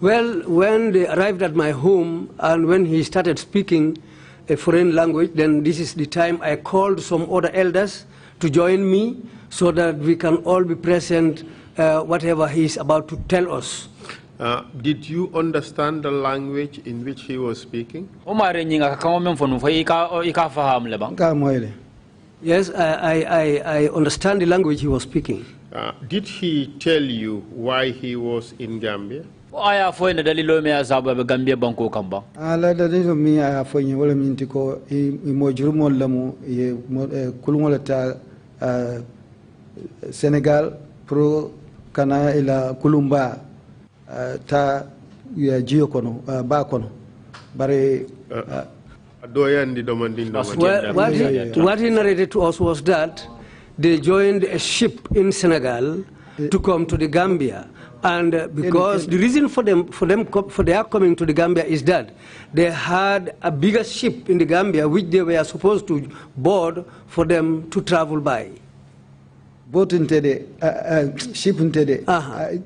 Well, when they arrived at my home and when he started speaking a foreign language, then this is the time I called some other elders to join me so that we can all be present whatever he is about to tell us. Did you understand the language in which he was speaking? Yes, I understand the language he was speaking. Did he tell you why he was in Gambia? Well, what Senegal pro kana ila kulumba ta ya jio kono ba kono bare what he narrated to us was that they joined a ship in Senegal to come to the Gambia, and because the reason for their coming to the Gambia is that they had a bigger ship in the Gambia which they were supposed to board for them to travel by. Boat intede ship intede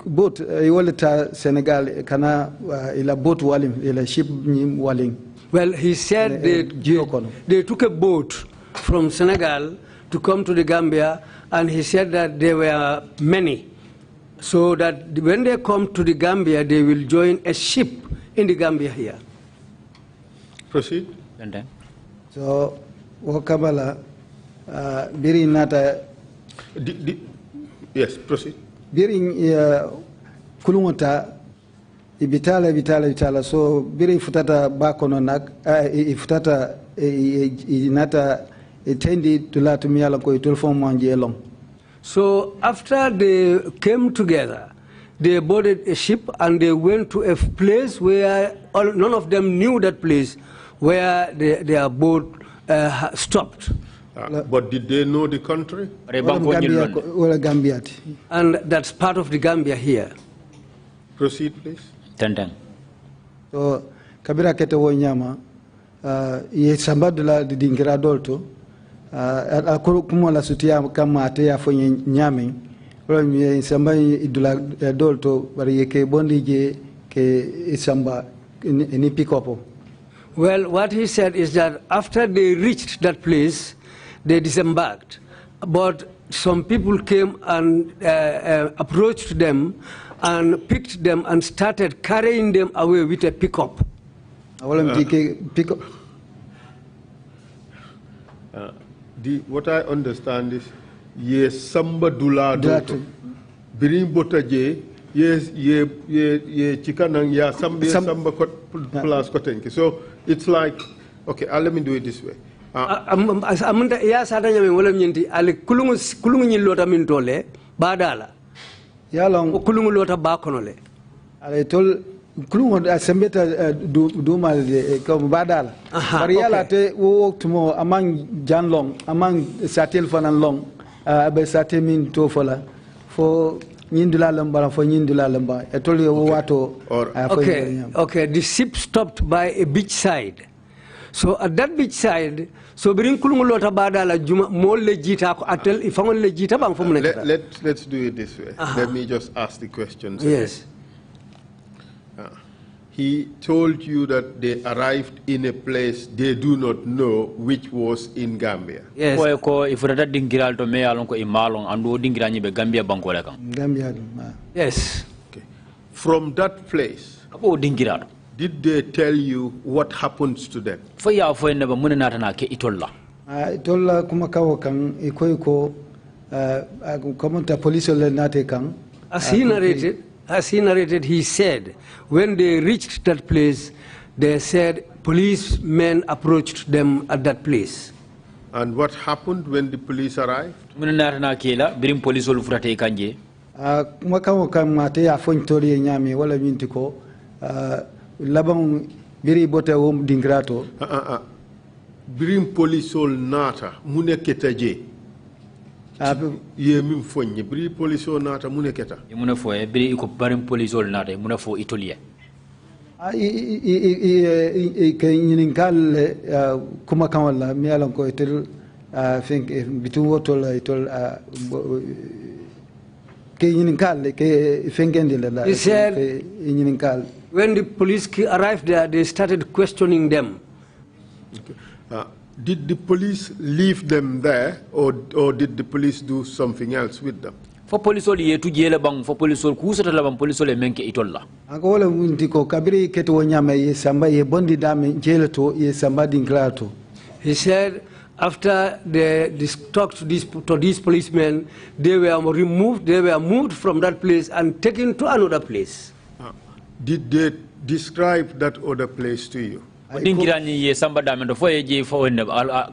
boat iwalata Senegal kana ila boat walim ila ship waling. Well, he said they took a boat from Senegal to come to the Gambia, and he said that there were many, so that when they come to the Gambia they will join a ship in the Gambia here. Proceed. So wakabala biri nata. Yes, proceed. Biring kulungota ibitala so biring futata bakono nak ifutata inata etendi tulatu miyala ko itulfon manje long. So after they came together, they boarded a ship and they went to a place where none of them knew that place where their boat stopped. But did they know the country? And that's part of the Gambia here. Proceed, please. So, kabira kete wo nyama, ye sambadula di dingira dolto, akuru kumola sutia kama ate ya fonye nyame, wala ye samba idula dolto bari yeke bondi je ke isamba ni pikopo. Well, what he said is that after they reached that place, they disembarked, but some people came and approached them and picked them and started carrying them away with a pickup. What I understand is, yes, samba dula doto, birin botaje, yes, ye chikanang ya samba plus kotenki. So it's like, okay, let me do it this way. Amunda ya sada nyame wala nyenti ale kulungu nyilota min tole badala yalong kulungu lota bakonole ale tol kulungu asembeta du mal ko badala bari yala te wo tumo amang janlong amang satel fanan long be satel min to fola fo nyindula lamba fo nyindula lamba e tol yo wato okay, the ship stopped by a beach side. So at that beach side, so bring kulungu lota badala juma mol le jita ko atel ifangol le jita bang fo let's do it this way. Let me just ask the questions. Yes. He told you that they arrived in a place they do not know, which was in Gambia. Yes. Gambia. Yes. Okay. From that place, did they tell you what happens to them? Itolla kuma kawo kan iko komunta police le nate kan. As he narrated, he said, when they reached that place, they said policemen approached them at that place. And what happened when the police arrived? Kuma kawo kan mate ya fontori nyami wala mintiko labang biri bote dingrato. Birim polisol nata muneketa je. Ye mim fonye biri polisol nata muneketa. Mune fo e biri ko barim polisol nata mune fo itolie. Ke nyininkal kuma kawala mi alon ko itel think bitu wotol itol He said when the police arrived there, they started questioning them. Okay. Did the police leave them there, or did the police do something else with them? For police ye tu jela bang for police kusata la bang police le menke itolla. Angola wundiko kabiri keto wanyama ye samba ye bondi dame jela to ye samba dingrato. He said after they talked to these policemen, they were moved from that place and taken to another place. Did they describe that other place to you? Dingirani ye samba dame do foye je fo enne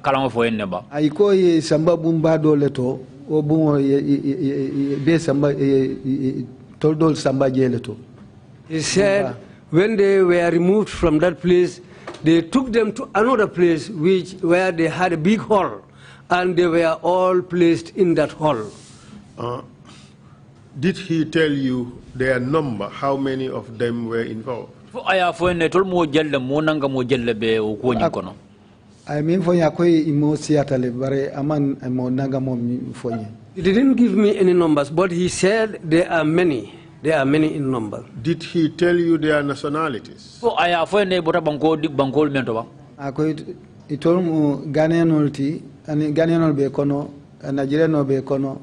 kalama fo enne ba. Aiko ye samba bumba do leto obumo ye be samba toldol samba jela to. He said when they were removed from that place, they took them to another place where they had a big hall, and they were all placed in that hall. Did he tell you their number, how many of them were involved? I mean, for Yakoi Imosiatale, bare Aman Monangamo for you. He didn't give me any numbers, but he said there are many. There are many in number. Did he tell you their nationalities? He told me Ghanaian and Ghanaian Bekono, Nigerian Bekono,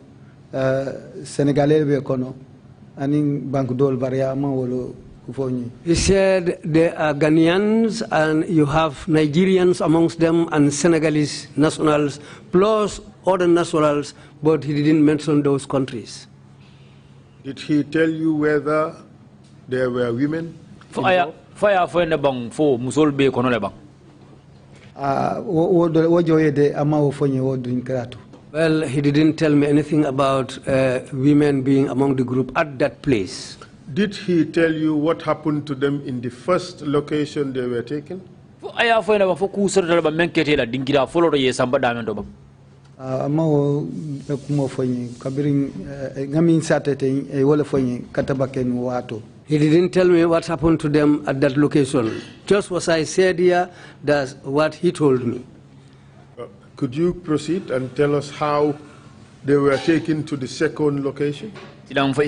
Senegalese Bekono, and in Bankdol Variama. He said there are Ghanaians and you have Nigerians amongst them and Senegalese nationals plus other nationals, but he didn't mention those countries. Did he tell you whether there were women? Fire for in the bang for Musol be Conolebang. Well, he didn't tell me anything about women being among the group at that place. Did he tell you what happened to them in the first location they were taken? He didn't tell me what happened to them at that location. Just what I said here, that's what he told me. Could you proceed and tell us how they were taken to the second location? Yesamba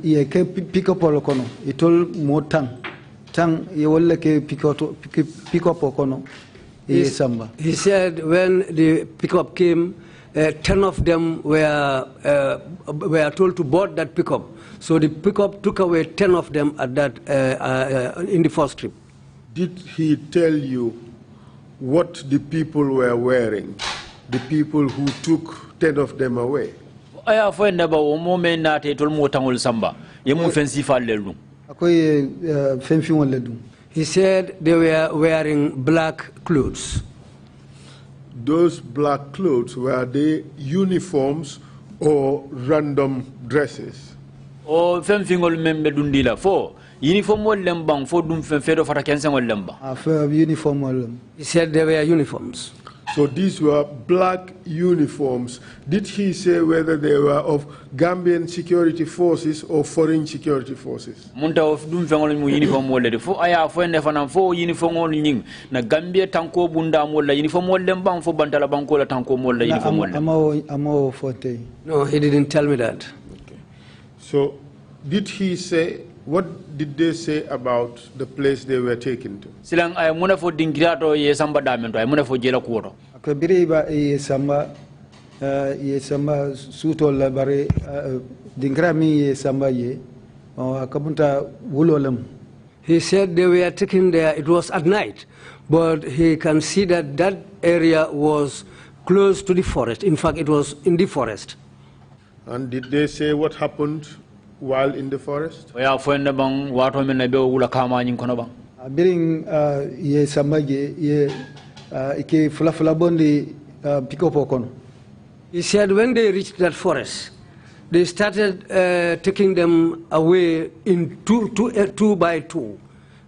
ye pick up kono. He told more tang ye wolle ke pick up kono. Yesamba. He said when the pickup came, 10 of them were told to board that pickup. So the pickup took away 10 of them at that in the first trip. Did he tell you what the people were wearing? The people who took 10 of them away. He said they were wearing black clothes. Those black clothes, were they uniforms or random dresses? Uniform. He said they were uniforms. So these were black uniforms. Did he say whether they were of Gambian security forces or foreign security forces? No, he didn't tell me that. Okay. So did he say, what did they say about the place they were taken to? Silang ay muna fo dingirato ye samba damento ay muna fo jela kuoto. Akabiriba ye samba suto la bare dingrami ye samba ye akabunta wulolem. He said they were taken there, it was at night, but he can see that that area was close to the forest. In fact, it was in the forest. And did they say what happened while in the forest? Biring ye samaje ye ike fulafula bondi pikopokono. He said when they reached that forest, they started taking them away in two by two.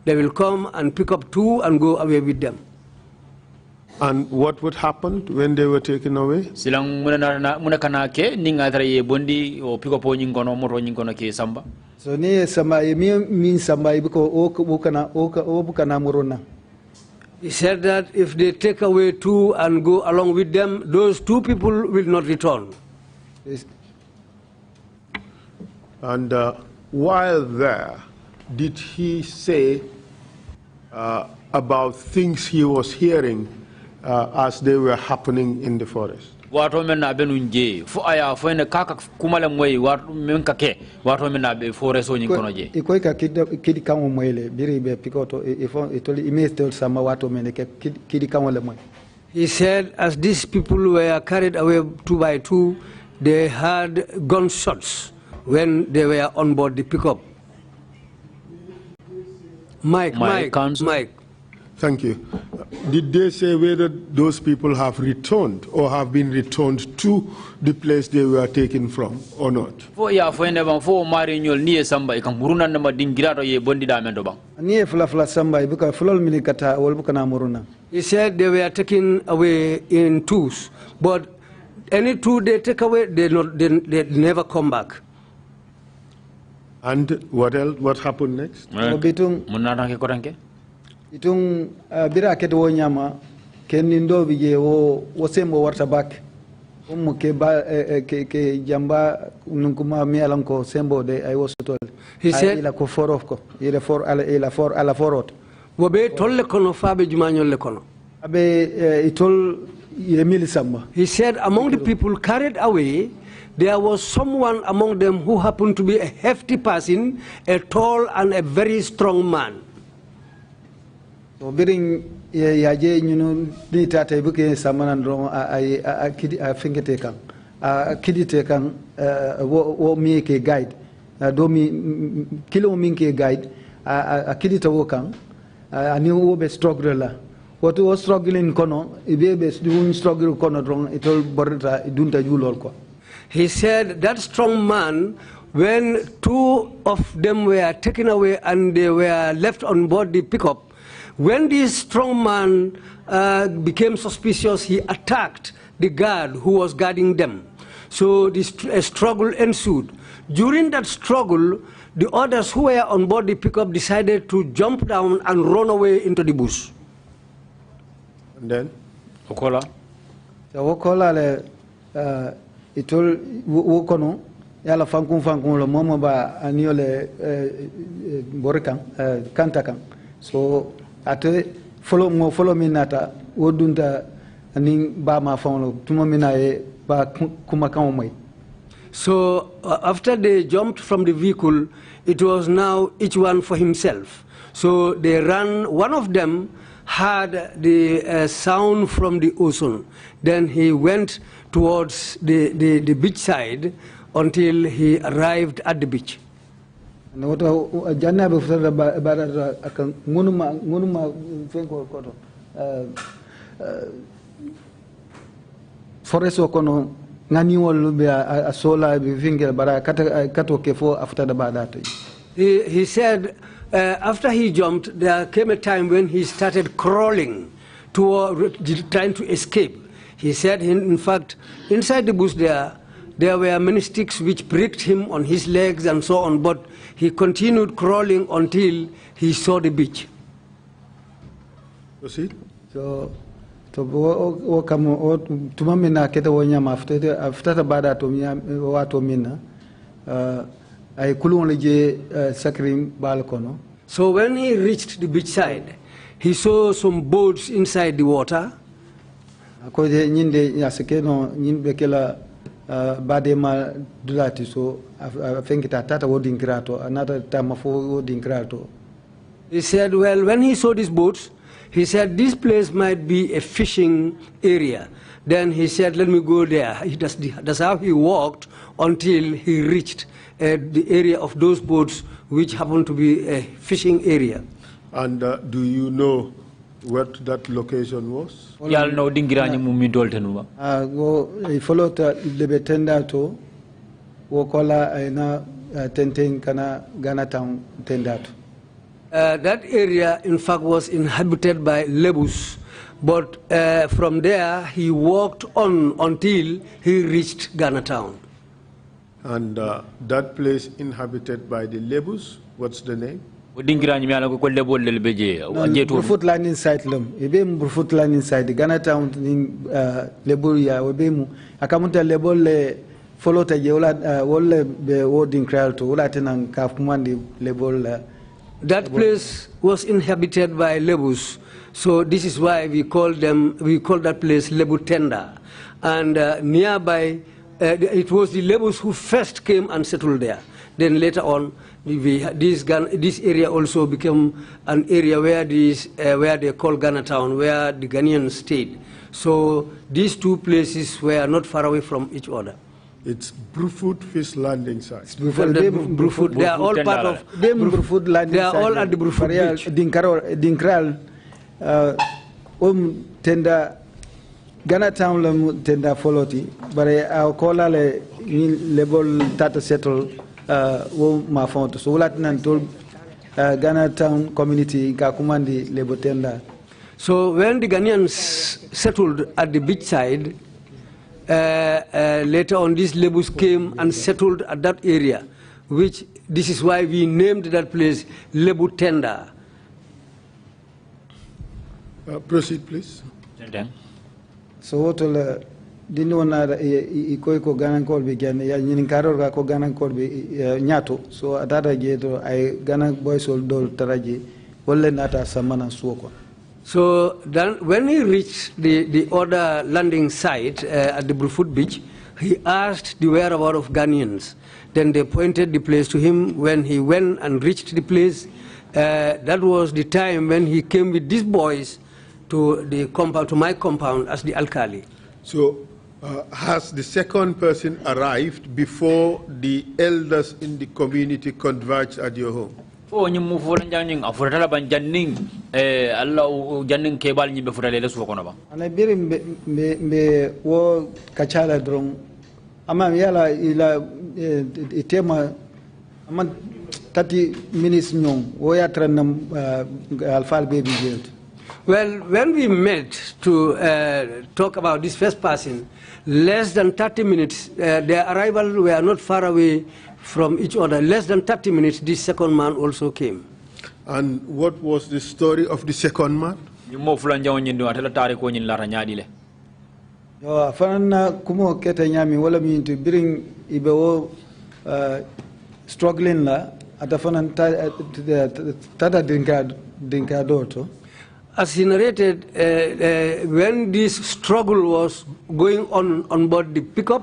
They will come and pick up two and go away with them. And what would happen when they were taken away? Silang muna kanake ninga taraye bondi o pick up nyingono moro nyingono ke samba. So ni samba min samba ibiko o bukana morona. He said that if they take away two and go along with them, those two people will not return. And while there, did he say about things he was hearing as they were happening in the forest? Wato men na benu nje fu aya fo ne kaka kumale moy wato men kake wato men na be forest o nyinkono je ikoy ka kidi kamo moyle biri be pikoto ifo itoli imestol sama wato men ke kidi kamo le moy. He said as these people were carried away two by two, they had gunshots when they were on board the pickup. Mike. Thank you. Did they say whether those people have returned or have been returned to the place they were taken from or not? Fo ya fo ene ban fo mari nyol ni samba ikam buruna na madingirato ye bondi da mendo bang. Ni fula samba ibuka fulol milikata wol buka na muruna. He said they were taken away in twos, but any two they take away, they never come back. And what else? What happened next? Itung bira keto wo nyama kenindo bije wo sembo warta bak ke ba ke jamba nunkuma mi alanko sembo de ay wosotol. He said ila ko forof ko ila for ala forot wobe tolle kono fabe jumañol le kono abe itol yemili samba. He said among the people carried away there was someone among them who happened to be a hefty person, a tall and a very strong man. So biring yaje nyunu ni tata ibuke samanan ron a kidi a fingete kan a kidi te kan wo mi ke guide do mi kilo min ke guide a kidi to wo kan ani wo be struggle la what was struggling kono ibe be struggle kono ron itol borata dunta julol ko. He said that strong man, when two of them were taken away and they were left on board the pickup, when this strong man became suspicious, he attacked the guard who was guarding them. So a struggle ensued. During that struggle, the others who were on board the pickup decided to jump down and run away into the bush. And then? Okola? Okola itol wokono yala fankun lo momo ba aniole borkan kantakan so ate follow minata wodunta aning ba ma fonlo tumo minaye ba kuma kan moy. So after they jumped from the vehicle, it was now each one for himself. So they ran. One of them had the sound from the ocean. Then he went towards the beach side until he arrived at the beach. Forest okono ngani be a sola be finger bara kato kefo after the badata. He said after he jumped, there came a time when he started crawling trying to escape. He said, in fact, inside the bush there were many sticks which pricked him on his legs and so on, but he continued crawling until he saw the beach. Proceed. So tumamina keta wonyama after bada to mina ay kulon je sakrim balkono. So when he reached the beach side, he saw some boats inside the water. Ko de nyinde yasekeno nyimbe kala badema dulati so afengita tata wodin grato another time for wodin grato. He said, well, when he saw these boats, he said this place might be a fishing area. Then he said, let me go there. That's how he walked until he reached the area of those boats, which happened to be a fishing area. And do you know what that location was? Yal no dingirani mumi doltenuba. Go follow the lebetenda to wokola aina tenten kana Ghana town tendato. That area, in fact, was inhabited by Lebus, but from there he walked on until he reached Ghana town. And that place inhabited by the Lebus, what's the name? Brufut landing site lum. Ibe Brufut landing site. Ghana town label ya webemu. Akamunta label le follow taje wole be wording crowd to wala tenang kafumandi label. That place was inhabited by Lebus, so this is why we call that place Lebu Tenda, and nearby it was the Lebus who first came and settled there. Then later on, this area also became an area where they call Ghana Town, where the Ghanaians stayed. So these two places were not far away from each other. It's Brufut Fish Landing Site. Brufut, they are all part of Brufut Landing Site. They are all at the Brufut beach. Dinkral, tenda Ghana Town tenda followti, but I call le label tata settle ma font. So Latin told Ghana Town community kakumandi label tenda. So when the Ghanaians settled at the beach side, later on these Lebus came and settled at that area, which this is why we named that place Lebu Tenda. Proceed, please. So what didn't want to Ghana Colby again, Yankaro ko Ghana Colby Nyato, so at that I Ghana boys old dol Taraji, Ole Nata Samana Suoko. So then when he reached the other landing site at the Brufut beach, he asked the whereabouts of Ghanaians. Then they pointed the place to him. When he went and reached the place, that was the time when he came with these boys to the compound, to my compound as the alkali. So has the second person arrived before the elders in the community converged at your home? Oh, you move for Janning, a Furtala ban Janning, allow Janning cable you before the Sokonaba. And I bear me war Kachala drum. Amayala ila itema aman 30 minutes nyong, Woyatranam Alpha baby guilt. Well, when we met to talk about this first person, less than 30 minutes, their arrival were not far away from each other. Less than 30 minutes, this second man also came. And what was the story of the second man? Fanana kumo kete nyami wala mi to bring ibewo struggling la atafanan tada dinka doto. As he narrated, when this struggle was going on board the pickup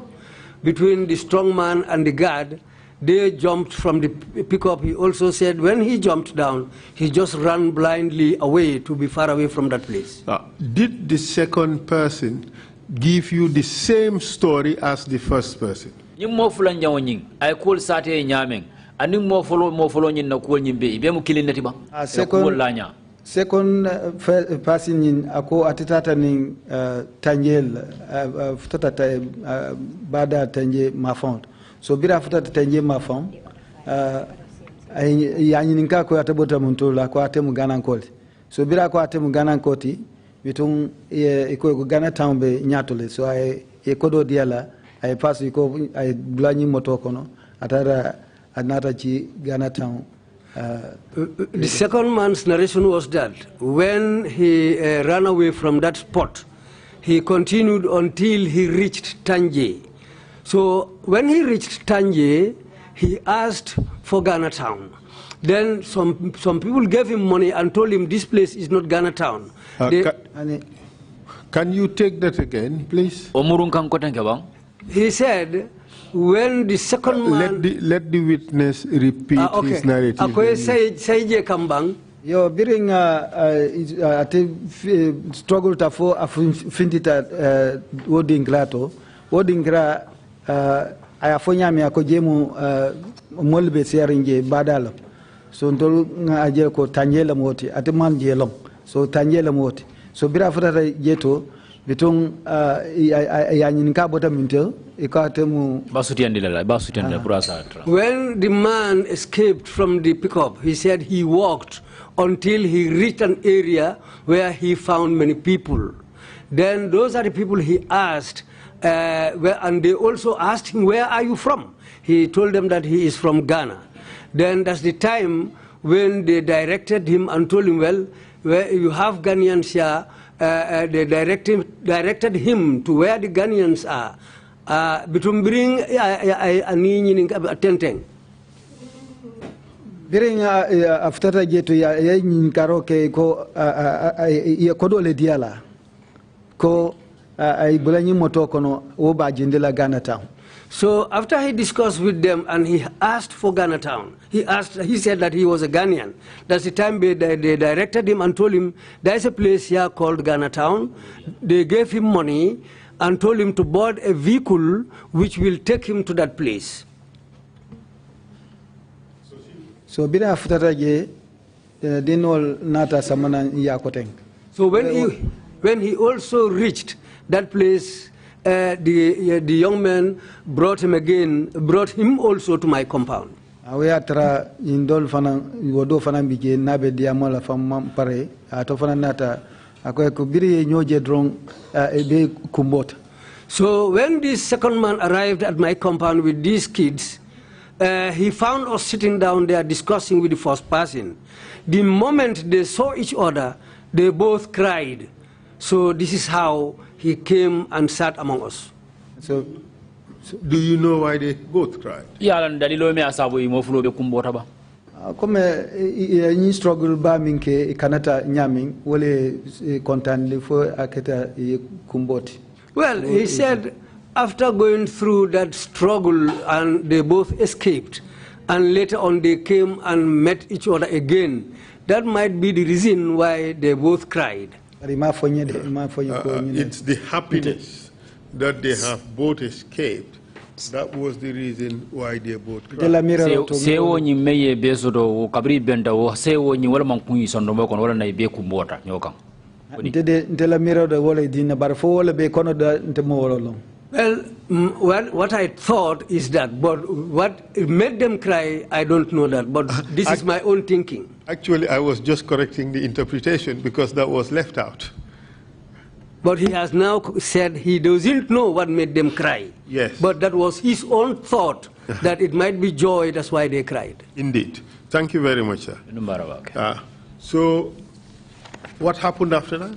between the strong man and the guard, they jumped from the pickup. He also said when he jumped down, he just ran blindly away to be far away from that place. Did the second person give you the same story as the first person? I call Sate Nyaming, and you more follow in the cool Nimbe, Bemu killing the second person in ako atitata ning Tangel futata bada Tanje Mafont. So bira futata Tanje Mafont yanyininka ko atabota muntula ko atemu Ghana Koti. So bira ko atemu Ghana Koti bitung iko Ghana Town be nyatole. So I kodo diala I pass iko I blani motokono atara anata chi Ghana Town. The second man's narration was that when he ran away from that spot, he continued until he reached Tanje. So when he reached Tanje, he asked for Ghana Town. Then some people gave him money and told him this place is not Ghana Town. Can you take that again, please? He said, when the second man... Let the witness repeat his narrative. Yo, during struggle to for afindita wording grato, wording gra ayafonya mi akojemu molbe seringe badalo. So ndol aje ko Tangela moti ateman jelong. So Tangela moti. So bira fata jeto bitung yanyinika bota mintel ikatemu when the man escaped from the pickup, he said he walked until he reached an area where he found many people. Then those are the people he asked, and they also asked him, where are you from? He told them that he is from Ghana. Then that's the time when they directed him and told him, well, where you have Ghanaians here, they directed him to where the Ghanaians are. Between bring a tenteng. Biring after I get to ya karaoke ko kodole diala ko ay bulanyi motokono oba jindela Ghana Town. So after he discussed with them and he asked for Ghana Town, he said that he was a Ghanaian. That's the time they directed him and told him there is a place here called Ghana Town. They gave him money and told him to board a vehicle which will take him to that place. So bira after ye dinol nata samana yakoteng. So when he also reached that place, the young man brought him also to my compound. We atra indol fana wodo fana bije nabe diamola fam pare ato fana nata akoy ko biri nyoje drong be kumbota. So when this second man arrived at my compound with these kids, he found us sitting down there discussing with the first person. The moment they saw each other, they both cried. So this is how he came and sat among us. So do you know why they both cried? Come ni struggle ba minke kanata nyaming wole kontan le fo aketa kumboti. Well, he said after going through that struggle and they both escaped and later on they came and met each other again, that might be the reason why they both cried. It's the happiness that they have both escaped. That was the reason why they both cried. Well, what I thought is that, but what made them cry, I don't know that, but this is my own thinking. Actually, I was just correcting the interpretation because that was left out. But he has now said he doesn't know what made them cry. Yes. But that was his own thought, that it might be joy, that's why they cried. Indeed. Thank you very much, sir. So, what happened after that?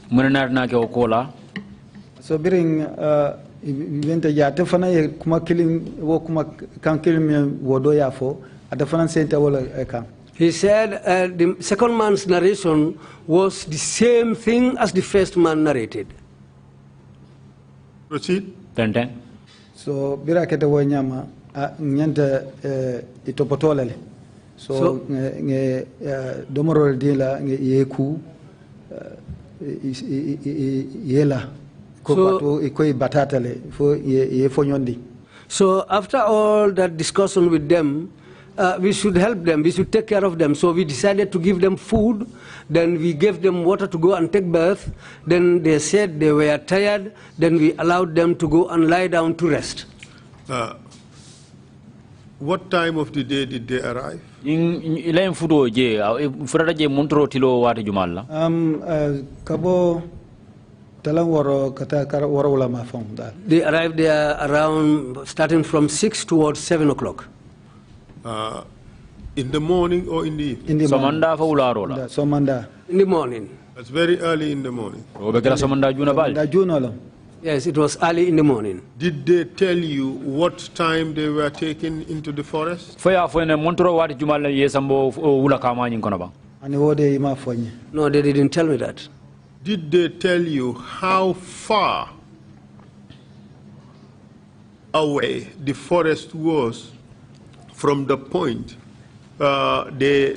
So, during event ya tefana ye kuma kilim wo kuma kan kilim wodo ya fo atefana center wala eka. He said the second man's narration was the same thing as the first man narrated. Proceed. So bira kete wo nyama nyanta itopotolele. So nge domoro dila nge yeku yela. So after all that discussion with them, we should help them, we should take care of them. So we decided to give them food, then we gave them water to go and take bath, then they said they were tired, then we allowed them to go and lie down to rest. What time of the day did they arrive? Kabo They arrived there around, starting from 6 towards 7 o'clock. In the morning or in the evening? In the morning. In the morning. That's very early in the morning. Yes, it was early in the morning. Did they tell you what time they were taken into the forest? No, they didn't tell me that. Did they tell you how far away the forest was from the point they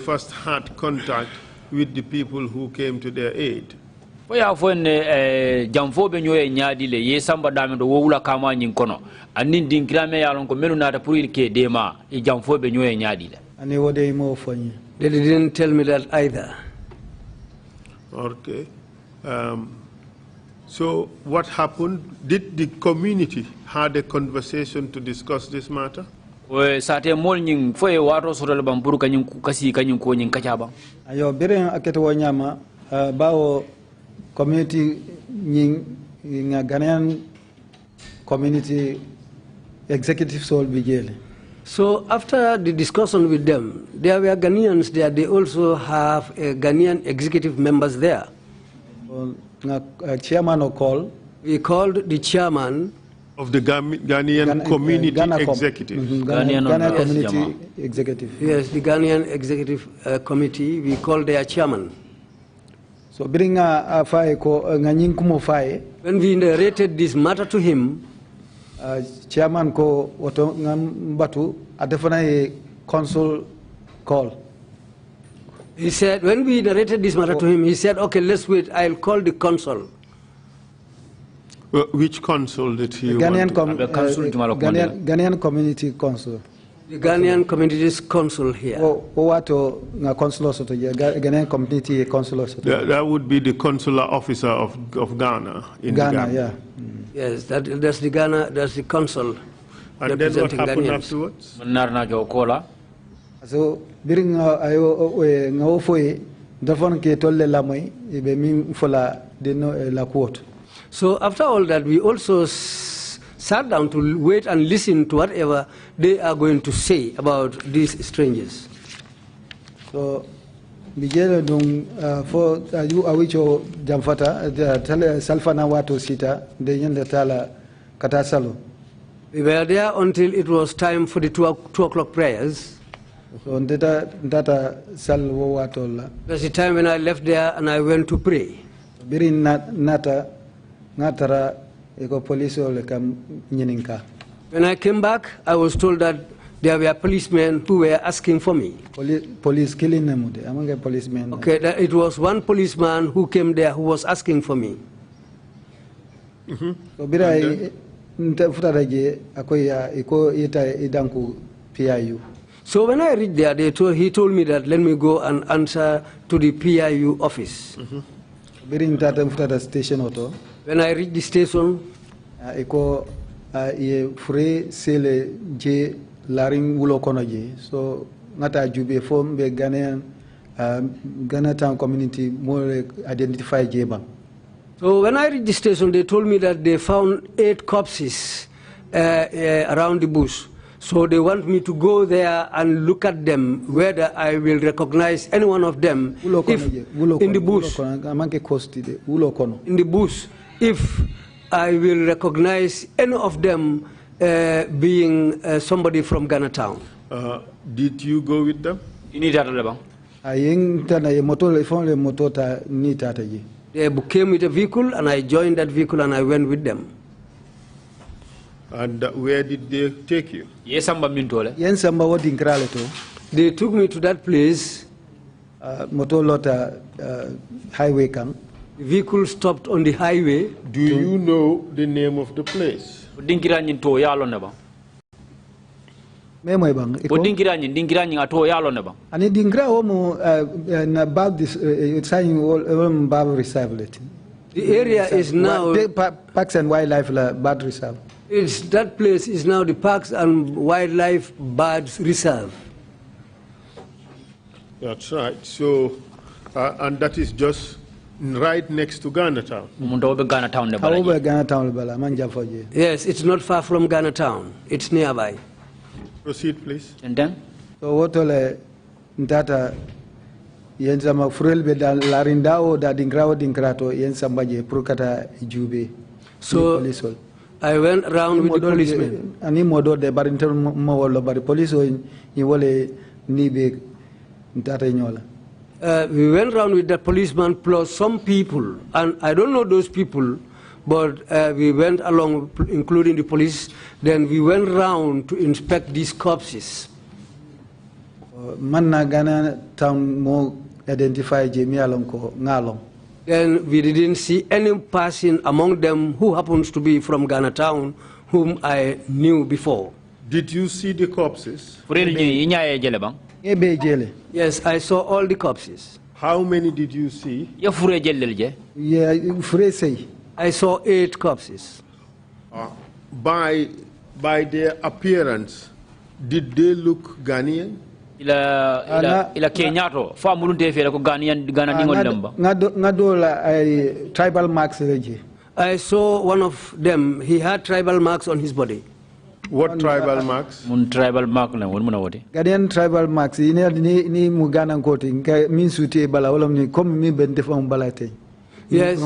first had contact with the people who came to their aid? They didn't tell me that either. Okay. So what happened? Did the community had a conversation to discuss this matter? Ayo beren aketo wanyama bawo community nying nga Ghanaian community executive soul bijele. So after the discussion with them, there were Ghanaians there. They also have Ghanaian executive members there. Chairman call. We called the chairman of the Ghanaian Community Executive. Ghanaian Community Executive. Yes, the Ghanaian Executive Committee. We called their chairman. So when we narrated this matter to him, chairman ko woto ngambatu adefana a consul call. He said, when we narrated this matter to him, he said, okay, let's wait, I'll call the consul. Which consul did he Ghanaian want? Community Council. The Ghanaian Community's consul here. Ghanaian Community Consular. That would be the consular officer of Ghana in Ghana. Yeah. Yes, that's the Ghana. That's the consul. And then what happened afterwards? So during ayo foi dafon ke tolle lamoy ibe min fola de no la quote. So after all that, we also sat down to wait and listen to whatever they are going to say about these strangers. So, Miguel dung for you awicho jamfata tele salfana wato sita de yende tala katasalo. We were there until it was time for the 2 o'clock prayers. So data salwo wato la. That's the time when I left there and I went to pray. Birin nata ngatara eko police ole kam nyininka. When I came back, I was told that there were policemen who were asking for me. Police killing them among the policemen. Okay, that it was one policeman who came there who was asking for me. So birai ntafutaraje akoya iko ita idanku PIU. So when I reached there, he told me that let me go and answer to the PIU office. Birin tata mfutara station auto. When I reached the station, iko ye free sele je laring wulo kono je. So ngata jube form be Ghanaian Ghana Town community more identify je bang. So when I reached the station, they told me that they found 8 corpses around the bush. So they want me to go there and look at them, whether I will recognize any one of them if, in the bush. In the bush, if I will recognize any of them being somebody from Ghana Town. Did you go with them? They came with a vehicle, and I joined that vehicle, and I went with them. And where did they take you? They took me to that place. Highway kam. The vehicle stopped on the highway. Do you know the name of the place? Ani dingra omo about this saying bad reserve. The area is now Parks and Wildlife Bird Reserve. That place is now the Parks and Wildlife Birds Reserve. That's right. So, and that is just right next to Ghana Town. Yes, it's not far from Ghana Town. It's nearby. Proceed, please. And then? So what ole ndata yenzama furel be da larindao da dingrao dinkrato yenzamba je purkata jube. So I went around with the policemen. Ani modo de barinter mo wolo bari police o ni wole nibe ndata nyola. We went around with the policeman plus some people, and I don't know those people, but we went along, including the police. Then we went around to inspect these corpses. Manna Ghana Town mo identify Jamie Alonko Ngalong. Then we didn't see any person among them who happens to be from Ghana Town, whom I knew before. Did you see the corpses? Yes, I saw all the corpses. How many did you see? I saw 8 corpses. By their appearance, did they look Ghanaian? Tribal marks. I saw one of them. He had tribal marks on his body. What tribal marks? Mun tribal mark na won muna wote. Ghanaian tribal marks ni mu Ghana koti min suti bala wala ni comme mi ben defam balate. Yes.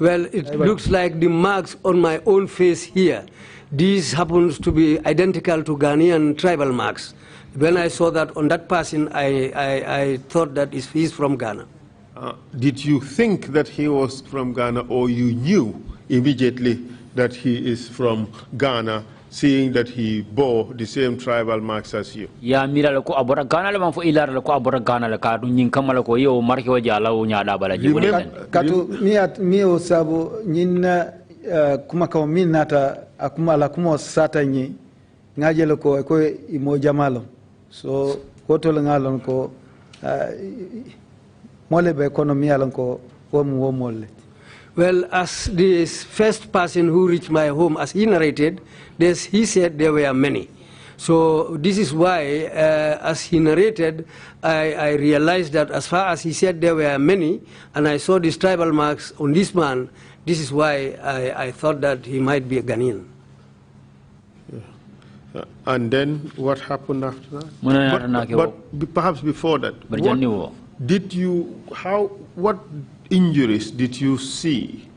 Well, it looks like the marks on my own face here. This happens to be identical to Ghanaian tribal marks. When I saw that on that person, I thought that he's from Ghana. Did you think that he was from Ghana, or you knew immediately that he is from Ghana, seeing that he bore the same tribal marks as you? Ya mira la ko abora Ghana la man fo ilar la ko abora Ghana la ka dun nyin kamala ko yo marke o jala o nyaada bala jibo katu mi o sabo nyina kuma ka min nata akuma la kuma sata nyi ngajele ko imo jamalo so koto la ngalon ko mole be economy alon ko wo mole. Well, as this first person who reached my home, as he narrated, he said there were many. So this is why, as he narrated, I realized that as far as he said there were many, and I saw these tribal marks on this man, this is why I thought that he might be a Ghanaian. Yeah. And then what happened after that? But perhaps before that, what injuries did you see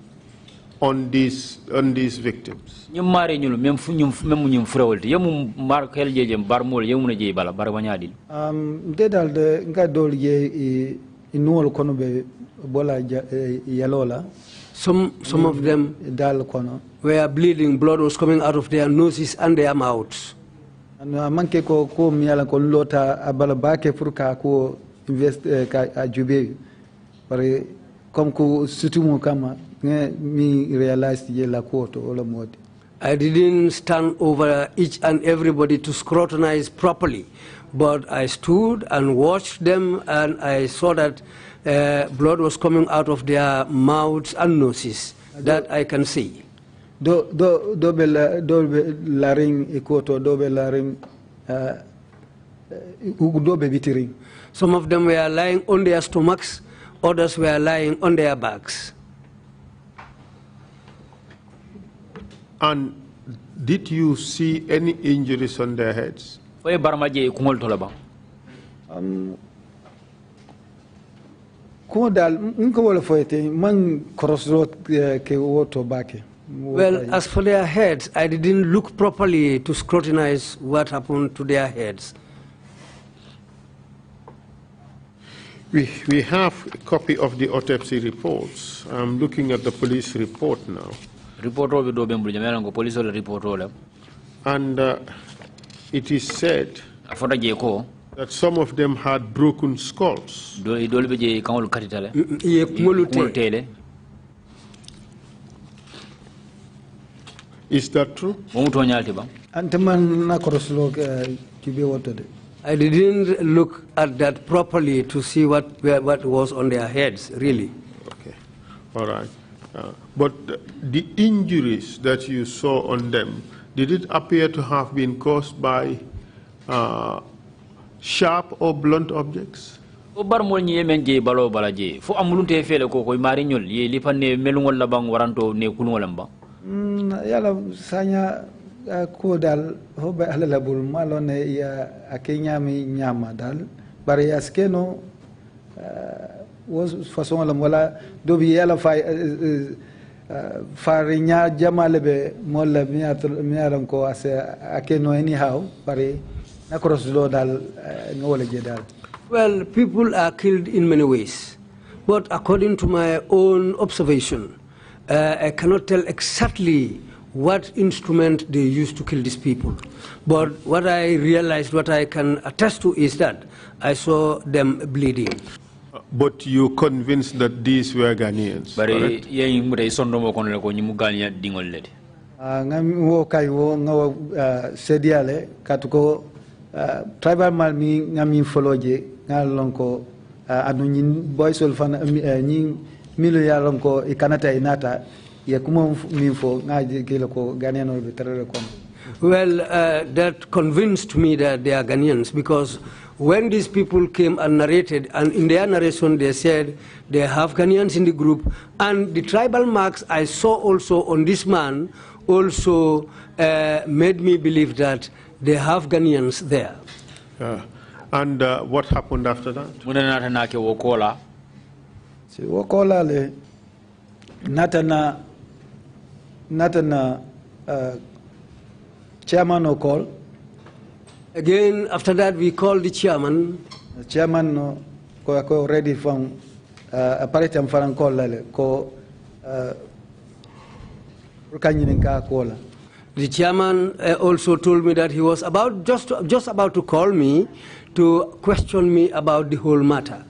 on these victims? Some of them were bleeding. Blood was coming out of their noses and their mouths. I didn't stand over each and everybody to scrutinize properly, but I stood and watched them, and I saw that blood was coming out of their mouths and noses. That I can see. Some of them were lying on their stomachs, others were lying on their backs. And did you see any injuries on their heads? Well, as for their heads, I didn't look properly to scrutinize what happened to their heads. We have a copy of the autopsy reports. I'm looking at the police report now. And it is said that some of them had broken skulls. Is that true? I didn't look at that properly to see what was on their heads, really. Okay, all right. But the injuries that you saw on them, did it appear to have been caused by sharp or blunt objects? Kodal hoba halalabul malone ya akenyami nyama dal bari askeno was façon la wala dobi yala farinya jamalebe molla miaran ko ase akeno anyhow bari nakroslo dal ngole je dal. Well, people are killed in many ways, but according to my own observation, I cannot tell exactly what instrument they used to kill these people. But what I realized, what I can attest to is that I saw them bleeding. But you convinced that these were Ghanaians, correct? Tribal mal mi ngami foloje ngalonko anu boys ol fan ni milo ya lonko ikanata inata. Well, that convinced me that they are Ghanaians, because when these people came and narrated, and in their narration they said they have Ghanaians in the group, and the tribal marks I saw also on this man also made me believe that they have Ghanaians there. And what happened after that? So Wokola le natana chairman no call. Again, after that, we called the chairman. The chairman no ko already from apparatus faran call le ko The chairman also told me that he was just about to call me to question me about the whole matter.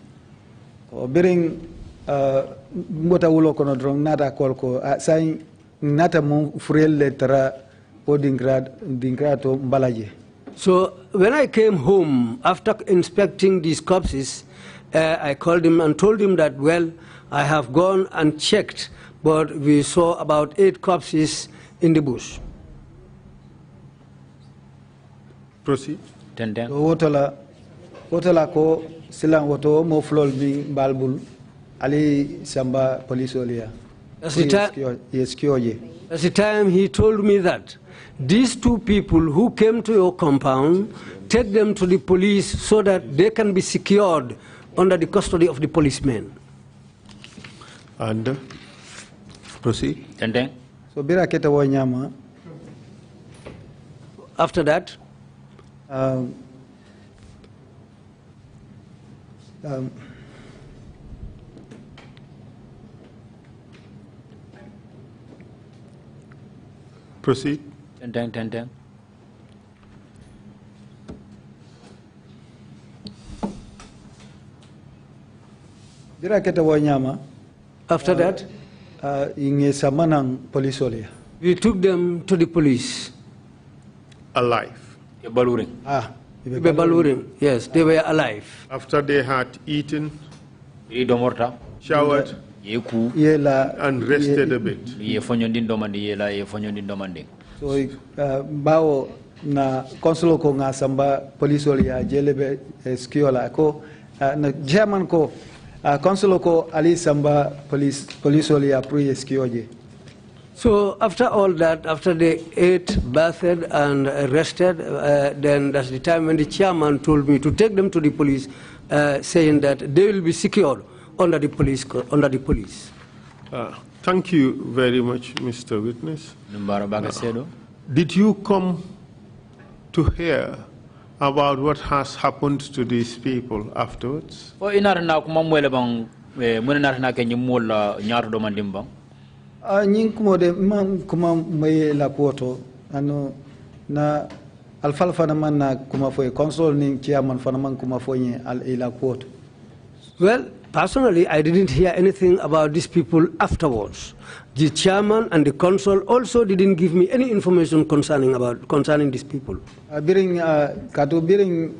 Biring mbota wulo kono drong nata call ko sai nata mo frel letra po dingrato mbalaje. So when I came home after inspecting these corpses, I called him and told him that, well, I have gone and checked, but we saw about 8 corpses in the bush. Proceed. Wotola ko silang woto mo flol bi balbul ali samba police olia. That's the time he told me that these 2 people who came to your compound, take them to the police so that they can be secured under the custody of the policemen. And proceed. So bira keta wo nyama. After that, proceed. Bira keta wo nyama. After that, we took them to the police. Alive. Yes, they were alive. After they had eaten, showered, and rested a bit. So, bao na konsulo ko nga samba police ya jelebe skiola ko na German ko konsulo ko ali samba police ya pre skioje. So after all that, after they ate, bathed, and rested, then that's the time when the chairman told me to take them to the police, saying that they will be secured under the police. Thank you very much, Mr. Witness. Did you come to hear about what has happened to these people afterwards? Nying kumode kuma may la kuoto ano na alfalfa naman na kuma foi console ning chairman fanaman kuma foi al ila kuoto. Well, personally, I didn't hear anything about these people afterwards. The chairman and the consul also didn't give me any information concerning these people. Biring katu biring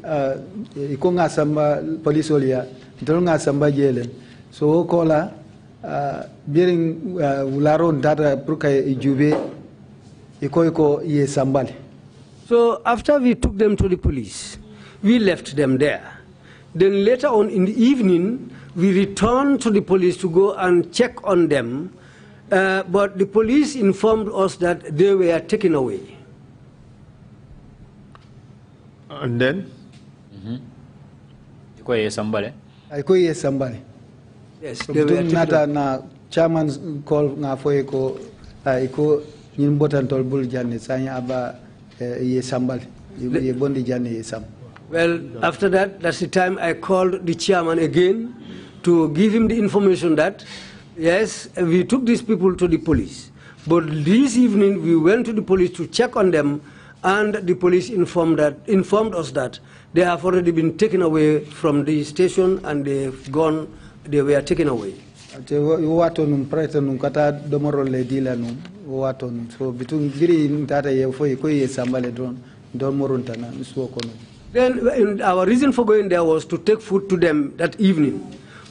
ikonga samba police olia ndonga samba jelen so kola biring ularon data pruka ijube iko ye sambali. So after we took them to the police, we left them there. Then later on in the evening, we returned to the police to go and check on them, but the police informed us that they were taken away. And then? Iko ye sambali. Yes, they were nata na chairman's call nga foi ko iko nyin botan tol bul janne sanya aba ye sambal ye bondi janne ye sam. Well, after that, that's the time I called the chairman again to give him the information that yes, we took these people to the police, but this evening we went to the police to check on them, and the police informed us that they have already been taken away from the station and they were taken away. Wato num preta num kata domoro le dila num wato num so between biri tata ye foi ko ye sambale don morunta na so kono. Then our reason for going there was to take food to them that evening.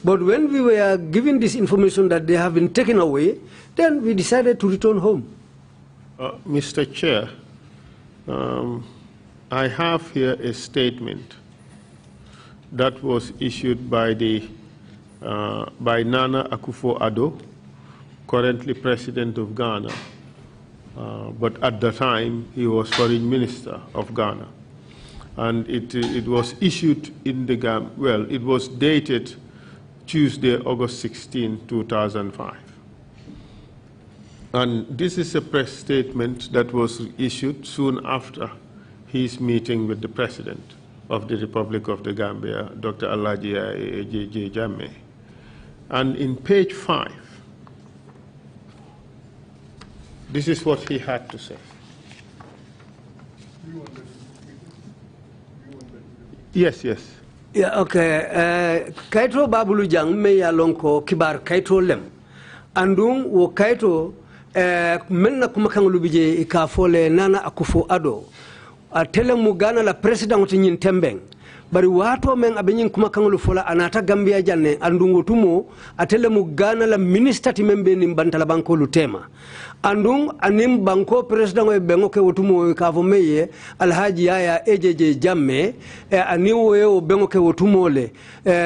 But when we were given this information that they have been taken away, then we decided to return home. Mr. Chair, I have here a statement that was issued by by Nana Akufo-Addo, currently President of Ghana, but at the time he was Foreign Minister of Ghana. And it was issued in the Gambia, well, it was dated Tuesday, August 16, 2005. And this is a press statement that was issued soon after his meeting with the President of the Republic of the Gambia, Dr. Ismaila Jagne. And in page 5, this is what he had to say. Yes, yes. Yeah, okay. Kaito Babulu Jang me ya lonko kibar kaito lem. Andung wo kaito menna kumakang lubije ikafole nana akufo ado. Atele mugana la president nyin tembeng. Bari wato men abenyin kumakang lufola anata Gambia jane andungo tumo atele mugana la minister timembe ni mbantala banko lutema. Andung anim banko president we bengo ke wotumo kavo meye alhaji yaya ejeje jamme aniwo yo bengo ke wotumo le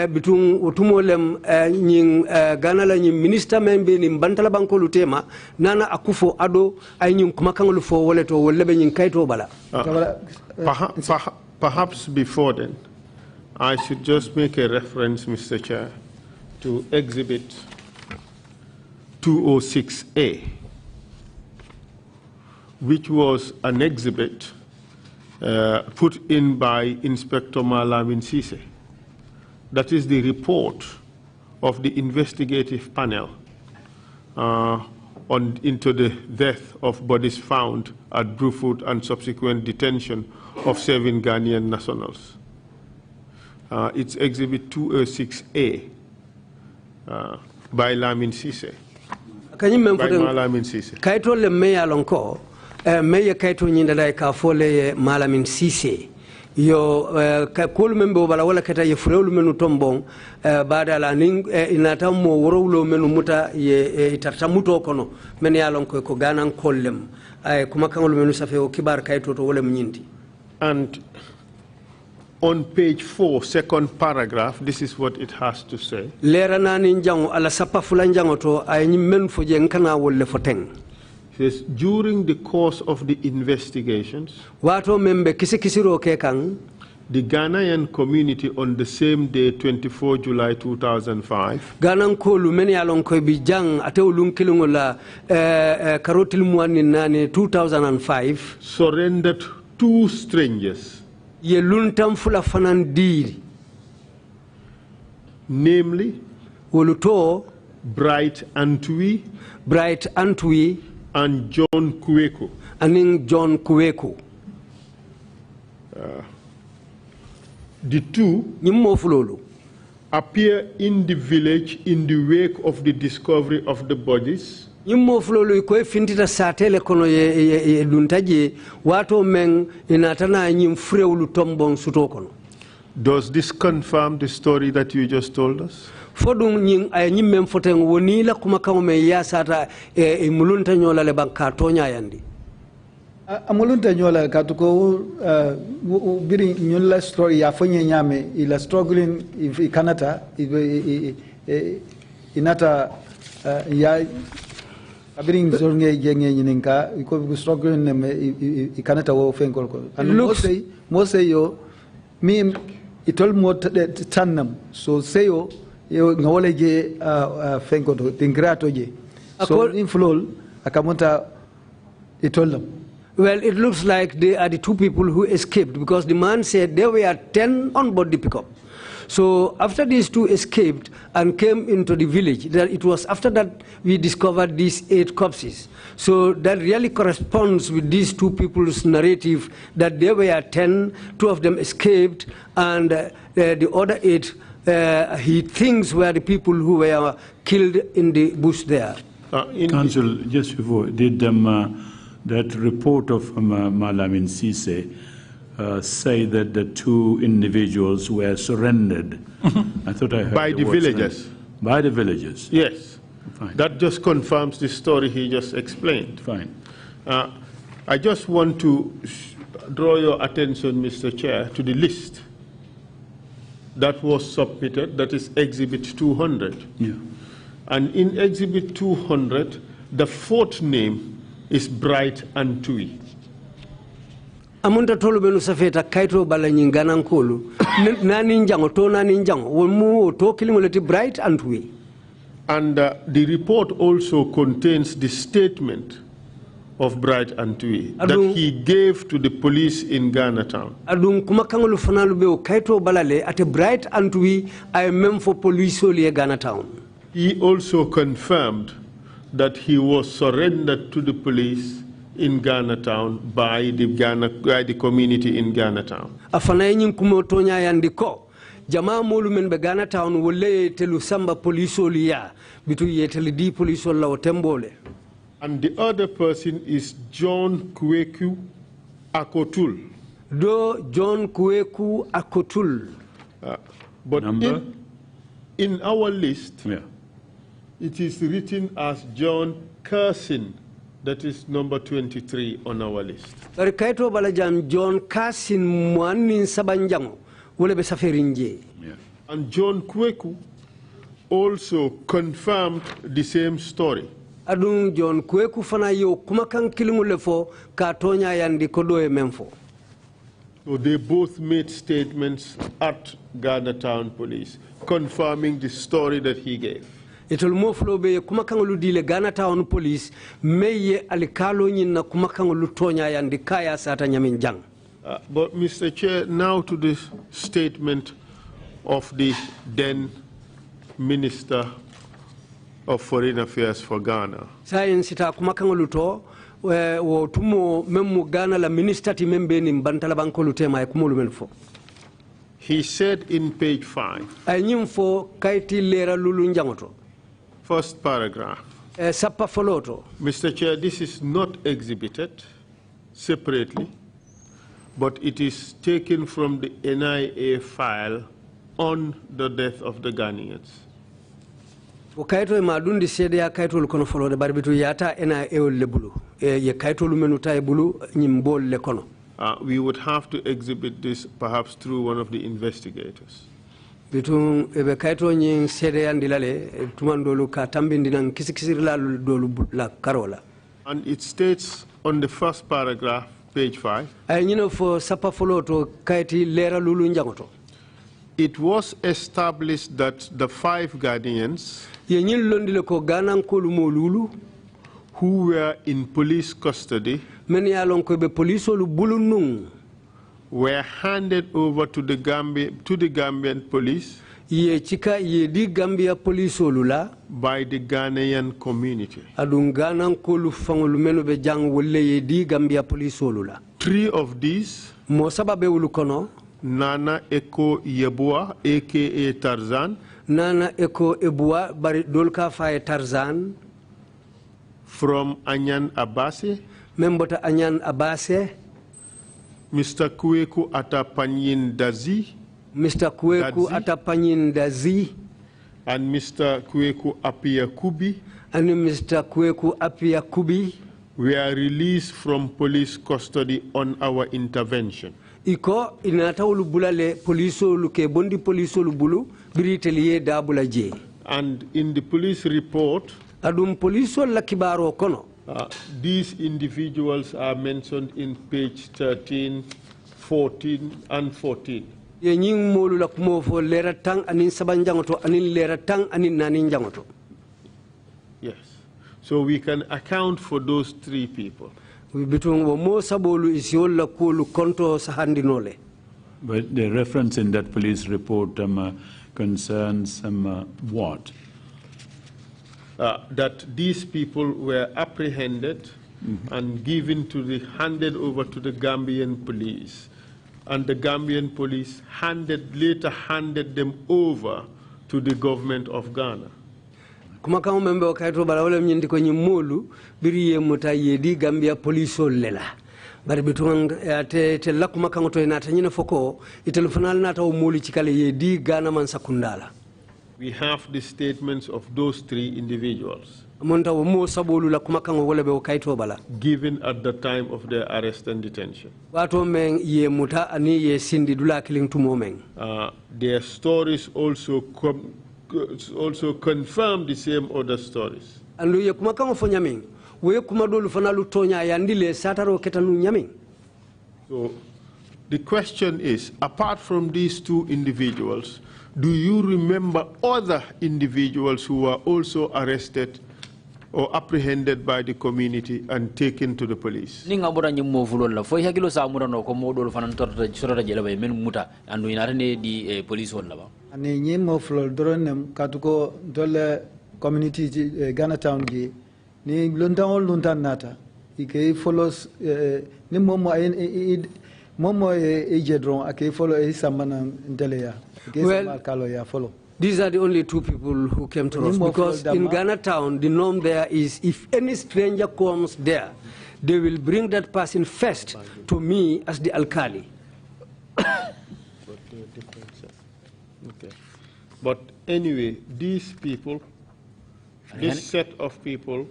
bitung wotumo lem nyin gana la nyin minister membe ni mbantala banko lutema nana akufo ado ay nyin kumakang lufo wole to wolle be nyin kayto bala. Perhaps before then I should just make a reference, Mr. Chair, to Exhibit 206A, which was an exhibit put in by Inspector Malamin Sise. That is the report of the investigative panel into the death of bodies found at Brufut and subsequent detention of 7 Ghanaian nationals. It's Exhibit 206A by Lamin Sise. By Malamin Sise. Kaito le meya lonko, meya kaito nyindala ka fole Malamin Sise. Yo kul membe bala wala kata ye frewlu menu tombong bada la ning inatamo worowlo menu muta ye itartamuto kono men ya lonko ko ganan kollem ay kuma kangol menu safe o kibar kaito to wala mnyindi. And on page 4, second paragraph, this is what it has to say. It says, during the course of the investigations, the Ghanaian community on the same day, 24 July 2005, surrendered 2 strangers. Namely, Bright Antwi and John Kueko. The two appear in the village in the wake of the discovery of the bodies. Does this confirm the story that you just told us? Amulunta nyola katuko biri nyola story ya fonye nyame ila struggling if Canada inata ya abiring zornge jenge nyininka iko struggling ne Canada wo fenkol ko and most say yo me itol mo tannam so say yo ngawole je fenko to tingrato je so inflol akamonta itol them. Well, it looks like they are the 2 people who escaped because the man said there were 10 on board the pickup. So after these 2 escaped and came into the village, that it was after that we discovered these 8 corpses. So that really corresponds with these 2 people's narrative that there were 10, 2 of them escaped, and the other 8 he thinks were the people who were killed in the bush there. Council, just before, did that report of Malamin Sise say that the 2 individuals were surrendered? I thought I heard by the villagers. By the villagers. Yes. Fine. That just confirms the story he just explained. Fine. I just want to draw your attention, Mr. Chair, to the list that was submitted, that is Exhibit 200. Yeah. And in Exhibit 200, the 4th name is Bright and Tui. Amunta tolu benu safeta kaito bala nyingana nkulu nani njango to nani njango wolmu to kilimoleti Bright and Tui. And the report also contains the statement of Bright and Tui that he gave to the police in Ghana town. Adun kumakangulu fanalu be kaito balale ate Bright and Tui ay mem for police oli Ghana town. He also confirmed that he was surrendered to the police in Ghana town by the community in Ghana town. Afana yin kumotonya yandiko Jama molu men be Ghana town wolle telu samba police ya bitu yeteli di police la otembole. And the other person is John Kweku Akotul. John Kweku Akotul. But in our list, it is written as John Carson. That is number 23 on our list. Kaito balajam John Carson mwanin sabanjango. And John Kweku also confirmed the same story. Adun John Kweku fana yo kumakan kilimulefo katonya yandi kodoe memfo. So they both made statements at Ghana Town Police confirming the story that he gave. Itol moflo be kumakan ludile Ghana Town Police meye alikalo nyina kumakan lutonya yandi kaya sata nyamin jang. But Mr. Chair, now to the statement of the then Minister of Foreign Affairs for Ghana. Science ita kumakangolu to wo tumo memu Ghana la minister ti membe ni mbantala bankolu tema kumulu menfo. He said in page 5. Ayimfo kaiti lera lulu njangoto. First paragraph. Sapa foloto. Mr. Chair, this is not exhibited separately, but it is taken from the NIA file on the death of the Ghanaians. Kaito madundi sede ya kaito lukono folode barbitu yata NIA lebulu. Ye kaito lumenuta ebulu nyimbol lekono. We would have to exhibit this perhaps through one of the investigators. Bitu ebe kaito nying sede ya ndilale tumandolu ka tambindi nang kisikisirila dolu la karola. And it states on the first paragraph, page 5. It was established that the 5 Ghanaians who were in police custody were handed over to the Gambian police by the Ghanaian community. 3 of these, Nana Eko Yebua, aka Tarzan, Nana Eko Ebua bari dolka faye Tarzan, from Anyan Abase, membota Anyan Abase, Mr. Kweku Atapanyin Dazi, Mr. Kweku Atapanyin Dazi, and Mr. Kweku Apia Kubi, and Mr. Kweku Apia Kubi were released from police custody on our intervention. Iko inataulu bulale poliso luke bondi poliso lubulu biriteliye dabula je. And in the police report, adum poliso la kibaro kono. These individuals are mentioned in page 13, 14, and 14. Ye nying molu la kumofo lera tang anin sabanjangoto anin lera tang anin nanin jangoto. Yes. So we can account for those 3 people. But the reference in that police report concerns what? That these people were apprehended and handed over to the Gambian police, and the Gambian police later handed them over to the government of Ghana. Kumakao membe wakaito balawale mnyindi kwenye mulu biri ye muta yedi Gambia poliso lela. Bari bitu te la kumakao to inata nyine foko itelefonal nata umuli chikale yedi Ghana mansa kundala. We have the statements of those 3 individuals Monta umo sabulu la kumakao wale be wakaito bala given at the time of their arrest and detention. Wato meng ye muta ani ye sindi dula kiling tumo meng. Their stories also confirm the same other stories. Andu ye kumakao fanya meng we kumadolu fanalu tonya yandile sataro ketalu nyami. So the question is, apart from these two individuals, do you remember other individuals who were also arrested or apprehended by the community and taken to the police? Ninga bora nyimmo fulolla fo hakilo sa murano ko modol fanan torta sorata jela bay men muta andu inarane di police wala ba ani nyimmo fulol dronem katuko dole community Ghana town gi ni luntan nata ike follows ni momo jedron ake follow e samana ndeleya ike sama kalo ya follow. These are the only two people who came to us, because in Ghana town, the norm there is if any stranger comes there, they will bring that person first to me as the alkali. Okay. But anyway, these people, this set of people,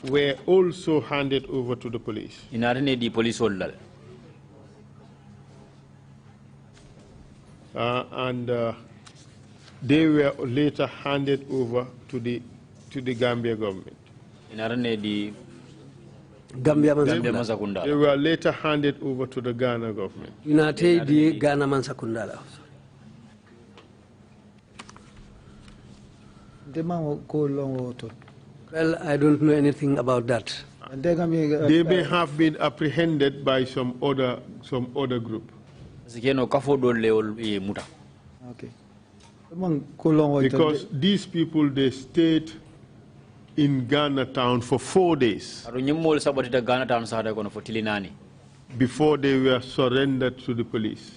were also handed over to the police. And they were later handed over to the Gambia government. They were later handed over to the Ghana government. Well, I don't know anything about that. They may have been apprehended by some other group. Okay. Because these people, they stayed in Ghana town for 4 days before they were surrendered to the police.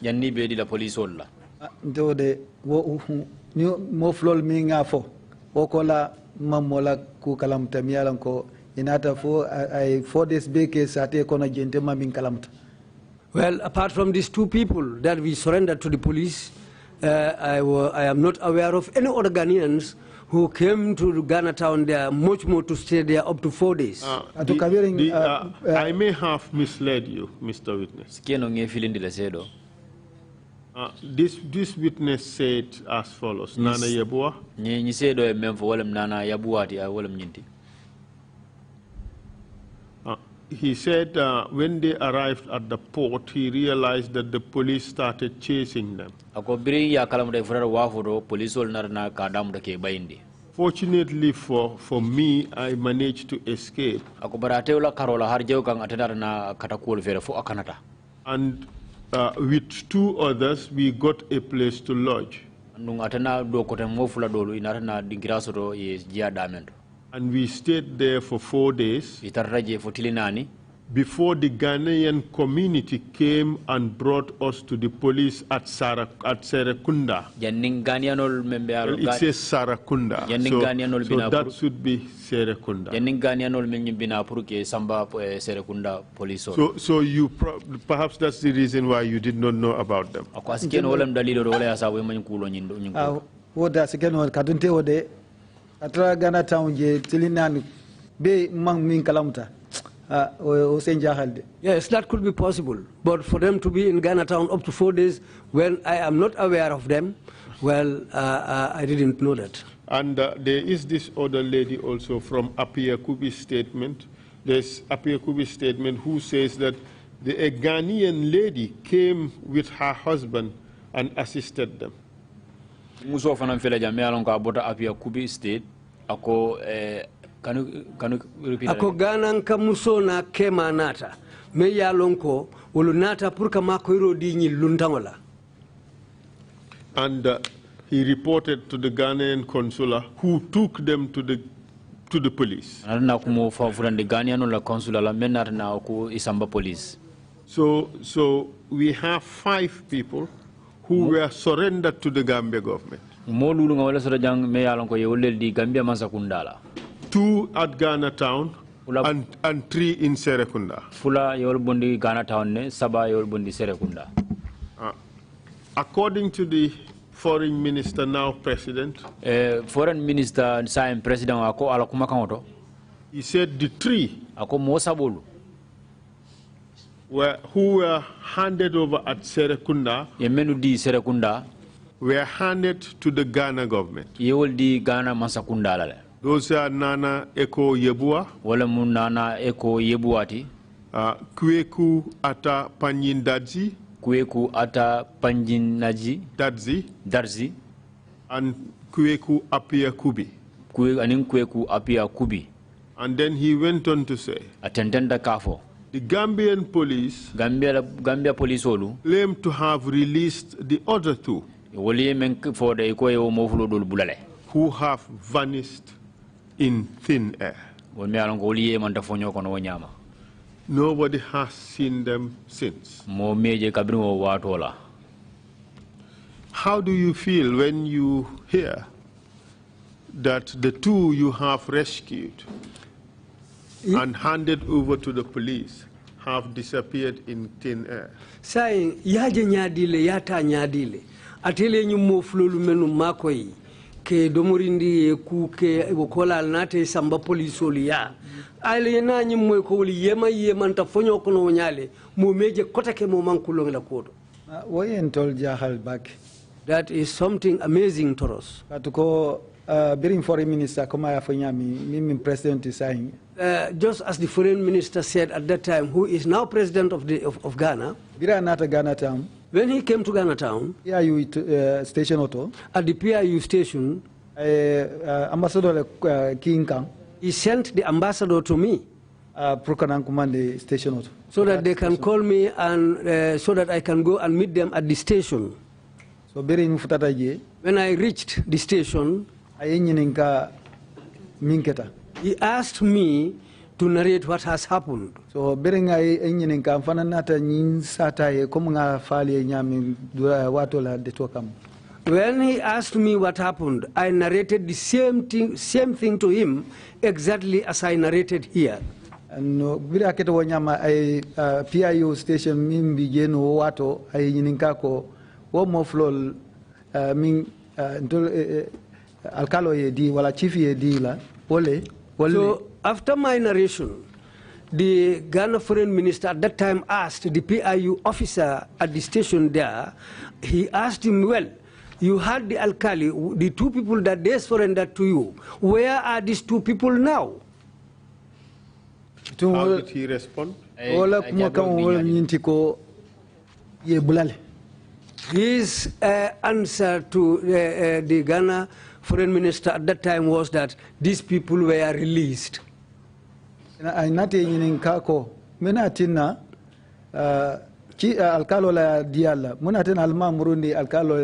Mamola ku kalamta miyalan ko inata fo ay 4 days beke sate kono gente mamin kalamta. Well, apart from these two people that we surrendered to the police, I am not aware of any other Ghanaians who came to Ghana town there much more to stay there up to 4 days. I may have misled you, Mr. Witness. This witness said as follows: Nana Yabua. He said when they arrived at the port, he realized that the police started chasing them. Fortunately for me, I managed to escape. And with 2 others, we got a place to lodge. And we stayed there for 4 days before the Ghanaian community came and brought us to the police at Serekunda. Well, it says Sarakunda, so that should be Serekunda. So you perhaps that's the reason why you did not know about them. Atra Ghana town je tilinan be mang min kalamta yes, that could be possible, but for them to be in Ghana town up to 4 days when I am not aware of them, well, I didn't know that. And there is this other lady also from Apia Kubi's statement. There's Apia Kubi's statement who says that a Ghanaian lady came with her husband and assisted them. Muso fana fele jam yalon ko abota Apia Kubi state ako kanu repeat ako ganan ka muso na kema nata me yalon ko wolu nata pour ka makoyro di ñi luntangola. And he reported to the Ghanaian consular, who took them to the police. Na ko mo fa furande Ghanaian la consular la menata na ko isamba police. So we have 5 people who were surrendered to the Gambia government. 2 at Ghana town and 3 in Serekunda. According to the foreign minister, now president, foreign minister Saim president ako ala kumakamoto, he said the 3 ako mosabulu who were handed over at Serekunda Serekunda were handed to the Ghana government. Di Ghana Masakunda. Those are Nana Eko Yebua. Wala mun Nana Eko Yebuati. Kweku Ata Panyindadzi. Kweku Ata Panjinaji. Darzi. And Kweku Apia Kubi. Kweku Apia Kubi. And then he went on to say, Attendant Kafo. The Gambian police Gambia police claim to have released the other two who have vanished in thin air. Nobody has seen them since. How do you feel when you hear that the two you have rescued and handed over to the police have disappeared in thin air? Saying, yaje nyadile, yata nyadile. Atele nyumo flolu menu makoi. Ke domorindi ku ke wokola alnate samba polisoli ya. Ale na nyumo koli yema nta fonyo kono nyale. Mo meje kota ke mo mankulo ngela kodo. That is something amazing to us. Being foreign minister, president is saying. Just as the foreign minister said at that time, who is now president of Ghana. When he came to Ghana town, PIU station auto. At the PIU station, Ambassador King Kang. He sent the ambassador to me. The station auto. So that they can call me and so that I can go and meet them at the station. So when I reached the station, he asked me to narrate what has happened. So when he asked me what happened, I narrated the same thing to him, exactly as I narrated here. And PIU station mimbi jeno wato ay nyininkako wo mo flol alkalo ye di wala chief ye di la wole. So after my narration, the Ghana foreign minister at that time asked the PIU officer at the station there, he asked him, well, you had the alkali, the two people that they surrendered to you, where are these two people now? How did he respond? His answer to the Ghana foreign minister at that time was that these people were released. Alkalo la diala munaten alma murundi alkalo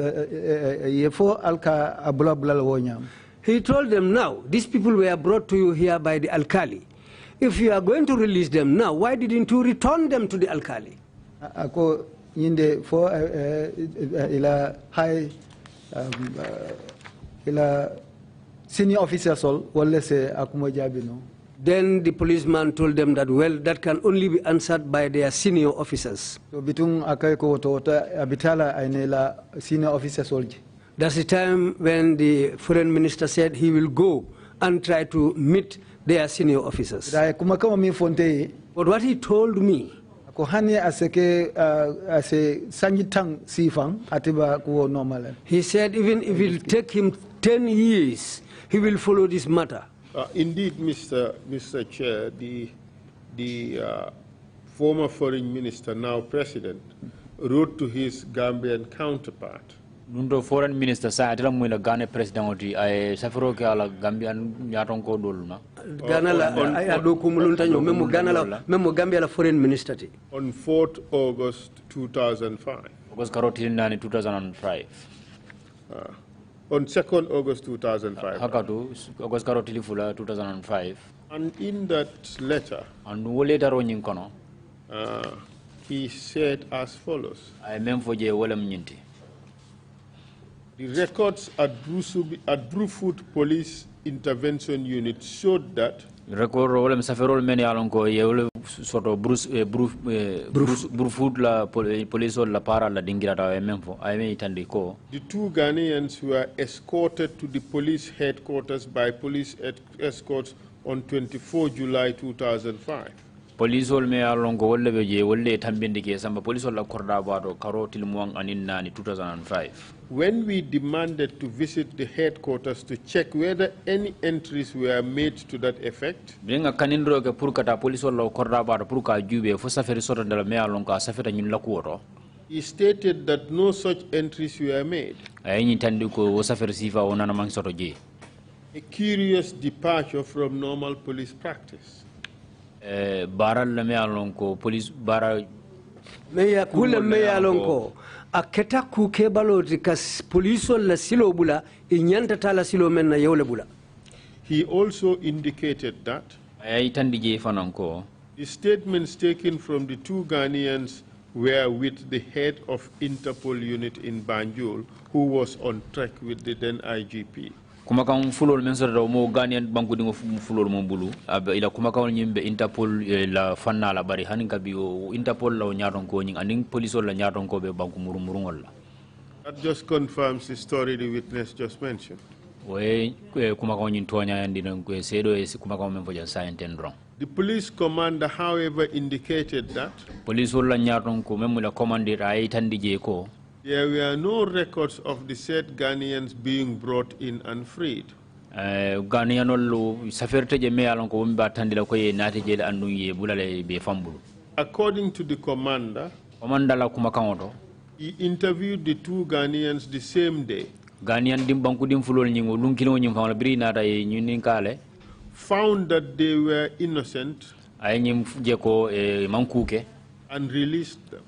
yefo alka abula bulal wonyam. He told them, now these people were brought to you here by the alkali. If you are going to release them now, why didn't you return them to the alkali? Ako yinde for ila high ila senior officer sol wala se akumo jabino. Then the policeman told them that, well, that can only be answered by their senior officers. So bitung akay ko tota abitala ainela senior officer soldier. That's the time when the foreign minister said he will go and try to meet their senior officers. But what he told me, he said even if it will take him 10 years, he will follow this matter. Indeed, Mr. Chair, the former foreign minister, now president, wrote to his Gambian counterpart. Nundo foreign minister sa atela mwila Ghana president oti ay safaro ke ala Gambian nyaton ko doluna. Ghana la ay ado kumulunta nyo memo Ghana la memo Gambia la foreign minister ti. On 4th August 2005. August karoti nani 2005. On 2nd August 2005. Hakatu August karoti fula 2005. And in that letter, and wo letter ronyin kono, he said as follows. Ay mem foje wala mnyinti. The records at Brufut Police Intervention Unit showed that Brufut la police la para la dingira memfo ay itandiko. The two Ghanaians were escorted to the police headquarters by police escorts on 24 July 2005. police ol me alongo wolle be je wolle tambinde ke samba police ol la korda bado karotil mo anin nani 2005. When we demanded to visit the headquarters to check whether any entries were made to that effect, benga kanindro ke pour kata police ol la korda bado pour ka jube fo safari soto ndala me alongo safeta ñun la ko he stated that no such entries were made. ay ñi tandi ko wo safari sifa wonana man soto je. A curious departure from normal police practice. Baral la me alonko police bara meya kula meya alonko aketa ku ke baloti kas police la silo bula e nyanta tala silo men na yewle bula. He also indicated that ay tandi je fananko the statements taken from the two Ghanaians were with the head of Interpol unit in Banjul, who was on track with the then IGP. Kuma kan fulol men soro mo Ghanaian banku dingo fulol mo bulu ila kuma kan nyimbe Interpol la fanna la bari hanin kabi Interpol la nyaadon ko nyin anin police la nyaadon ko be banku murumurungol la. That just confirms the story the witness just mentioned. We kuma kan nyin tonya yandi nan ko sedo e kuma kan men fojan sainten wrong. The police commander, however, indicated that police la nyaadon ko mem la commander ay tandi je ko there were no records of the said Ghanaians being brought in and freed. According to the commander, he interviewed the two Ghanaians the same day, found that they were innocent, and released them.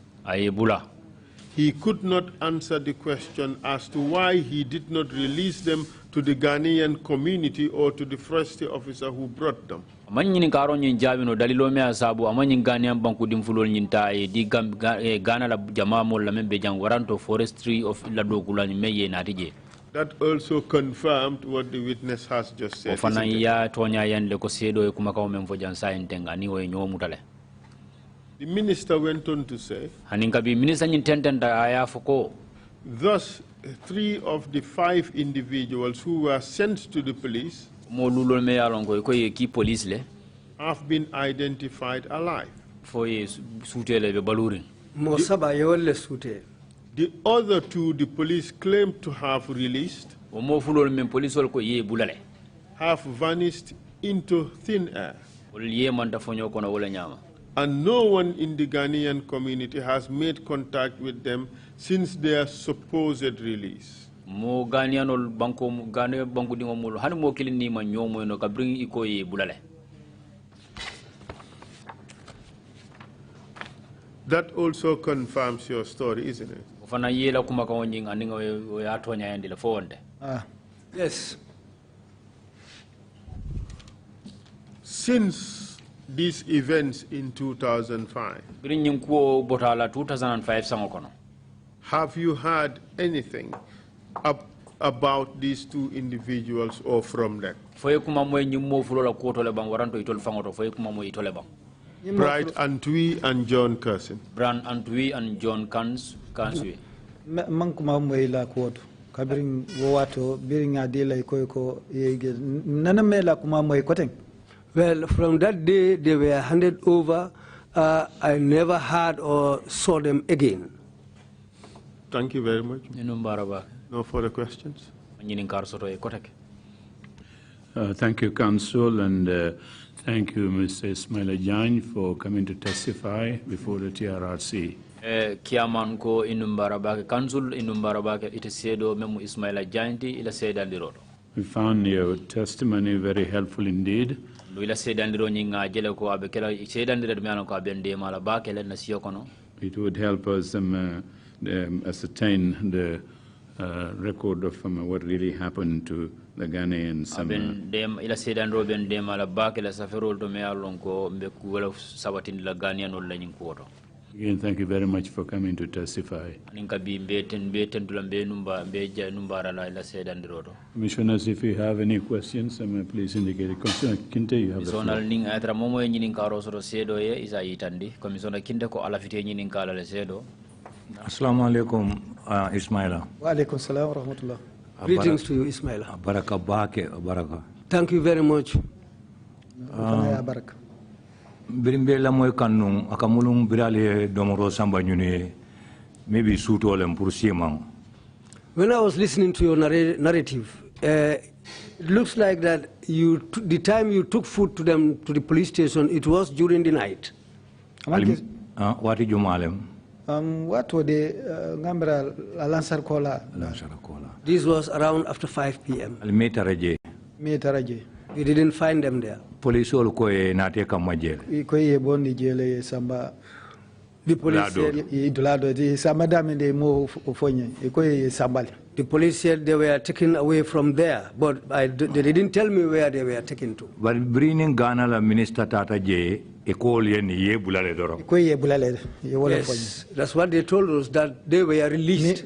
He could not answer the question as to why he did not release them to the Ghanaian community or to the forest officer who brought them. That also confirmed what the witness has just said. The minister went on to say, thus, 3 of the 5 individuals who were sent to the police have been identified alive. The other 2 the police claimed to have released have vanished into thin air. And no one in the Ghanaian community has made contact with them since their supposed release. That also confirms your story, isn't it? Yes. Since these events in 2005, have you heard anything about these 2 individuals or from them? Bright Antwi and John Curson. Brian Antwi and John Kanswe. Mankuma mwela kuoto. Kabiring wato biring adila iko yege nanamela kuma mwekoteng. Well, from that day they were handed over. I never heard or saw them again. Thank you very much. No further questions. Thank you, Counsel, and thank you, Mr. Ismaila Jagne, for coming to testify before the TRRC. Kiaman ko inumbarabake Counsel inumbarabake itesedo memu Ismaila Jagne ila seda lirodo. We found your testimony very helpful indeed. It would help us ascertain the record of what really happened to the Ghanaians. Again, thank you very much for coming to testify. Commissioners, if you have any questions, please indicate. Commissioner Kinte, you have the floor. Assalamu alaikum, Ismaila. Wa alaikum salam wa rahmatullah. Greetings to you, Ismaila. Baraka bake, baraka. Thank you very much. Birimbela moy kanung akamulung birale domoro samba nyune maybe suitolem pour siemang. When I was listening to your narrative, it looks like that the time you took food to them to the police station, it was during the night. What did you malem? What were the Gambia Lansar Kola? This was around after 5 p.m. Metaraje. We didn't find them there. Police all koye nate kamajel. Koye bondi jele samba. The police said the police said they were taken away from there, but they didn't tell me where they were taken to. But bringing Ghana la Minister Tata J, yes, that's what they told us, that they were released.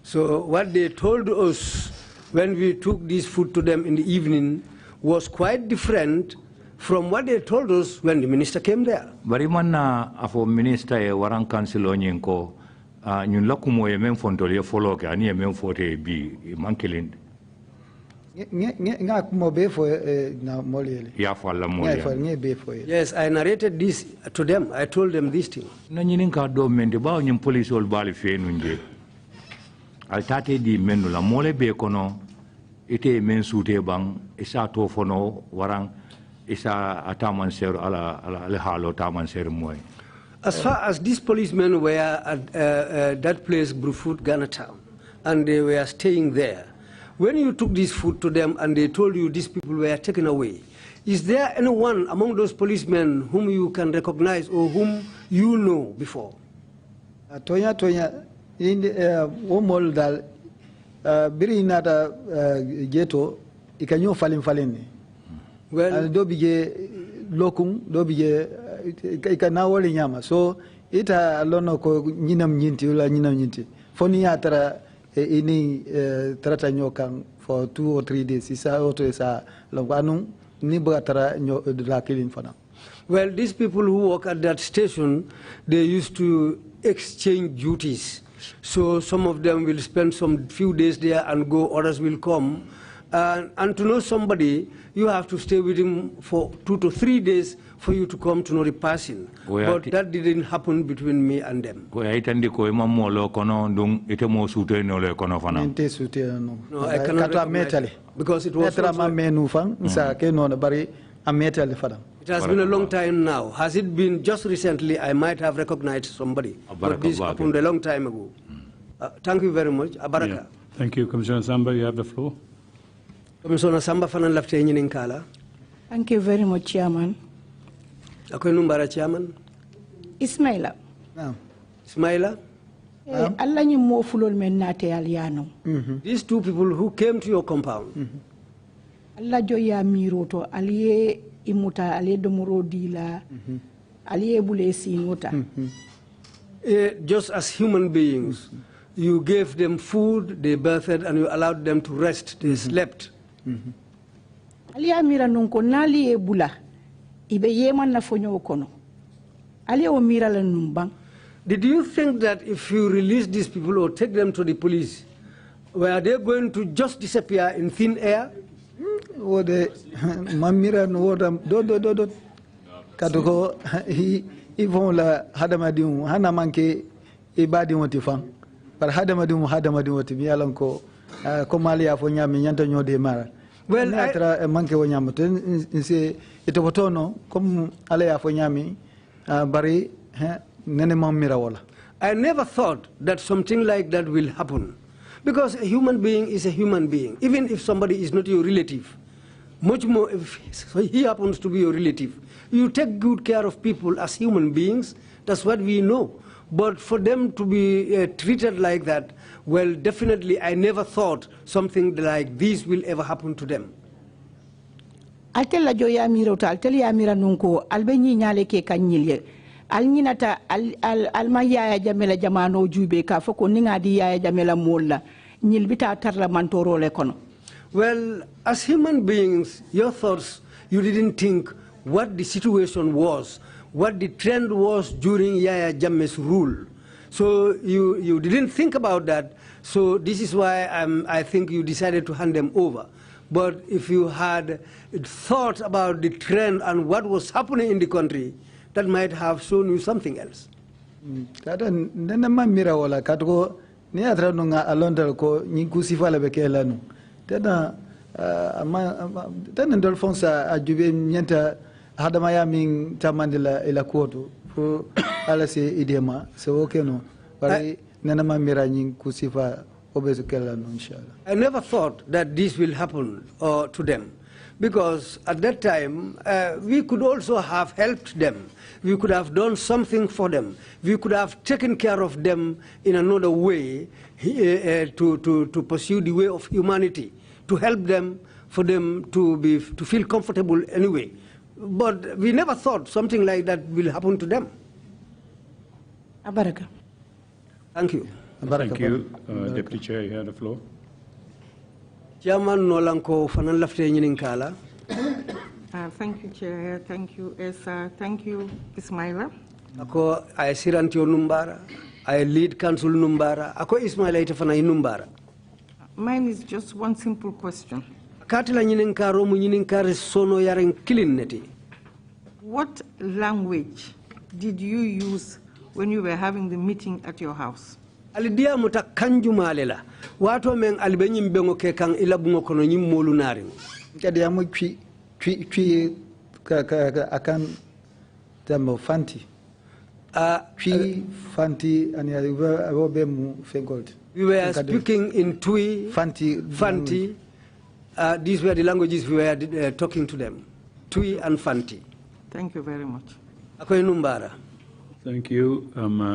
So what they told us when we took this food to them in the evening was quite different from what they told us when the minister came there. Barimana afo minister e warang council onyenko nyun lakumo e men fontole follow ke ani e men fote bi mankilin. Yes, I narrated this to them. I told them this thing. No nyininka do mende ba nyum police ol bali fe nunje. Altate di menula mole be kono ite men sute bang isa to fono warang isa ataman ser ala halo taman ser moy. As far as these policemen were at that place, Brufut, Ghana Town, and they were staying there, when you took this food to them and they told you these people were taken away, is there anyone among those policemen whom you can recognize or whom you know before? Tonya, in the Womol dal, Biri nata ghetto, ikanyo falin. Well, dobije lokum, dobije ikanawali nyama. So ita lono ko nyinam nyinti ula nyinam nyinti. Foni atara ini trata nyokang for 2 or 3 days. Isa auto isa longanu ni bagatara lakilin fana. Well, these people who work at that station, they used to exchange duties. So some of them will spend some few days there and go, others will come. And to know somebody, you have to stay with him for 2 to 3 days for you to come to know the person. But that didn't happen between me and them. No, I cannot recognize, because it was it has been a long time now. Has it been just recently? I might have recognized somebody. But this happened a long time ago. Thank you very much. Abaraka. Yeah. Thank you, Commissioner Samba. You have the floor. Commissioner Samba fanan lafte nyinin kala. Thank you very much, Chairman. Akoy numbara Chairman. Ismaila. Ismaila. Allah nyi mo fulol men nate aliano. These 2 people who came to your compound. Allah joya miroto aliye imuta aliye domoro dila aliye bule sinota. Just as human beings, you gave them food, they bathed, and you allowed them to rest. They slept. Aliya mira nonko nali e bula ibe yeman na fonyo kono. Aliya o mira la numbang. Did you think that if you release these people or take them to the police, were they going to just disappear in thin air? Wode mamira no wodam do kadugo ivon la hadamadium hana manke ibadi woti fam par hadamadium woti mi alanko ko malia fo nyami nyanta nyode mara. Well, I manke wonyama ten se itobotono comme ala fo nyami bari nene mamira wala. I never thought that something like that will happen, because a human being is a human being. Even if somebody is not your relative, much more if he happens to be your relative, you take good care of people as human beings. That's what we know. But for them to be treated like that, well, definitely I never thought something like this will ever happen to them. Altella joya mirota altella mira nunko albenyi nyale ke kanyilye alnyinata almaya jamela jamano jube ka foko ninga di ya jamela molla nyilbita tarla mantoro le kono. Well, as human beings, your thoughts, you didn't think what the situation was, what the trend was during Yaya Jammeh's rule. So you didn't think about that. So this is why I think you decided to hand them over. But if you had thought about the trend and what was happening in the country, that might have shown you something else. Tata nena mamira wala katko ni atra nunga alonda ko nyinkusifa la bekela nu. Tena tena ndolfonsa ajube nyenta hadama ya min tamandila ila koto for ala se idema so okay no. Bari nena mamira nyinkusifa obezekela nu inshallah. I never thought that this will happen to them, because at that time we could also have helped them. We could have done something for them. We could have taken care of them in another way to pursue the way of humanity, to help them, for them to feel comfortable anyway. But we never thought something like that will happen to them. Abaraka. Thank you. Thank you. Deputy Chair, you have the floor. Chairman Nolanko Fanan Lafte Nyininkala. Thank you, Chair. Thank you, Esa. Thank you, Ismaila. Ako ay Sirantio Numbara, I lead Council Numbara. Ako Ismaila itafana Numbara. Mine is just one simple question. Katila Nyininkaro mu Nyininkare sono yaren kilineti. What language did you use when you were having the meeting at your house? Alidia muta kanjumalela. Wato men albenyim bengo ke kang ilabungo kono nyim molu naring. Kadi amu twi akan tamo fanti. Twi fanti and mu fengold. We were speaking in Twi, Fanti. These were the languages we were talking to them. Twi and Fanti. Thank you very much. Akoy Numbara. Thank you.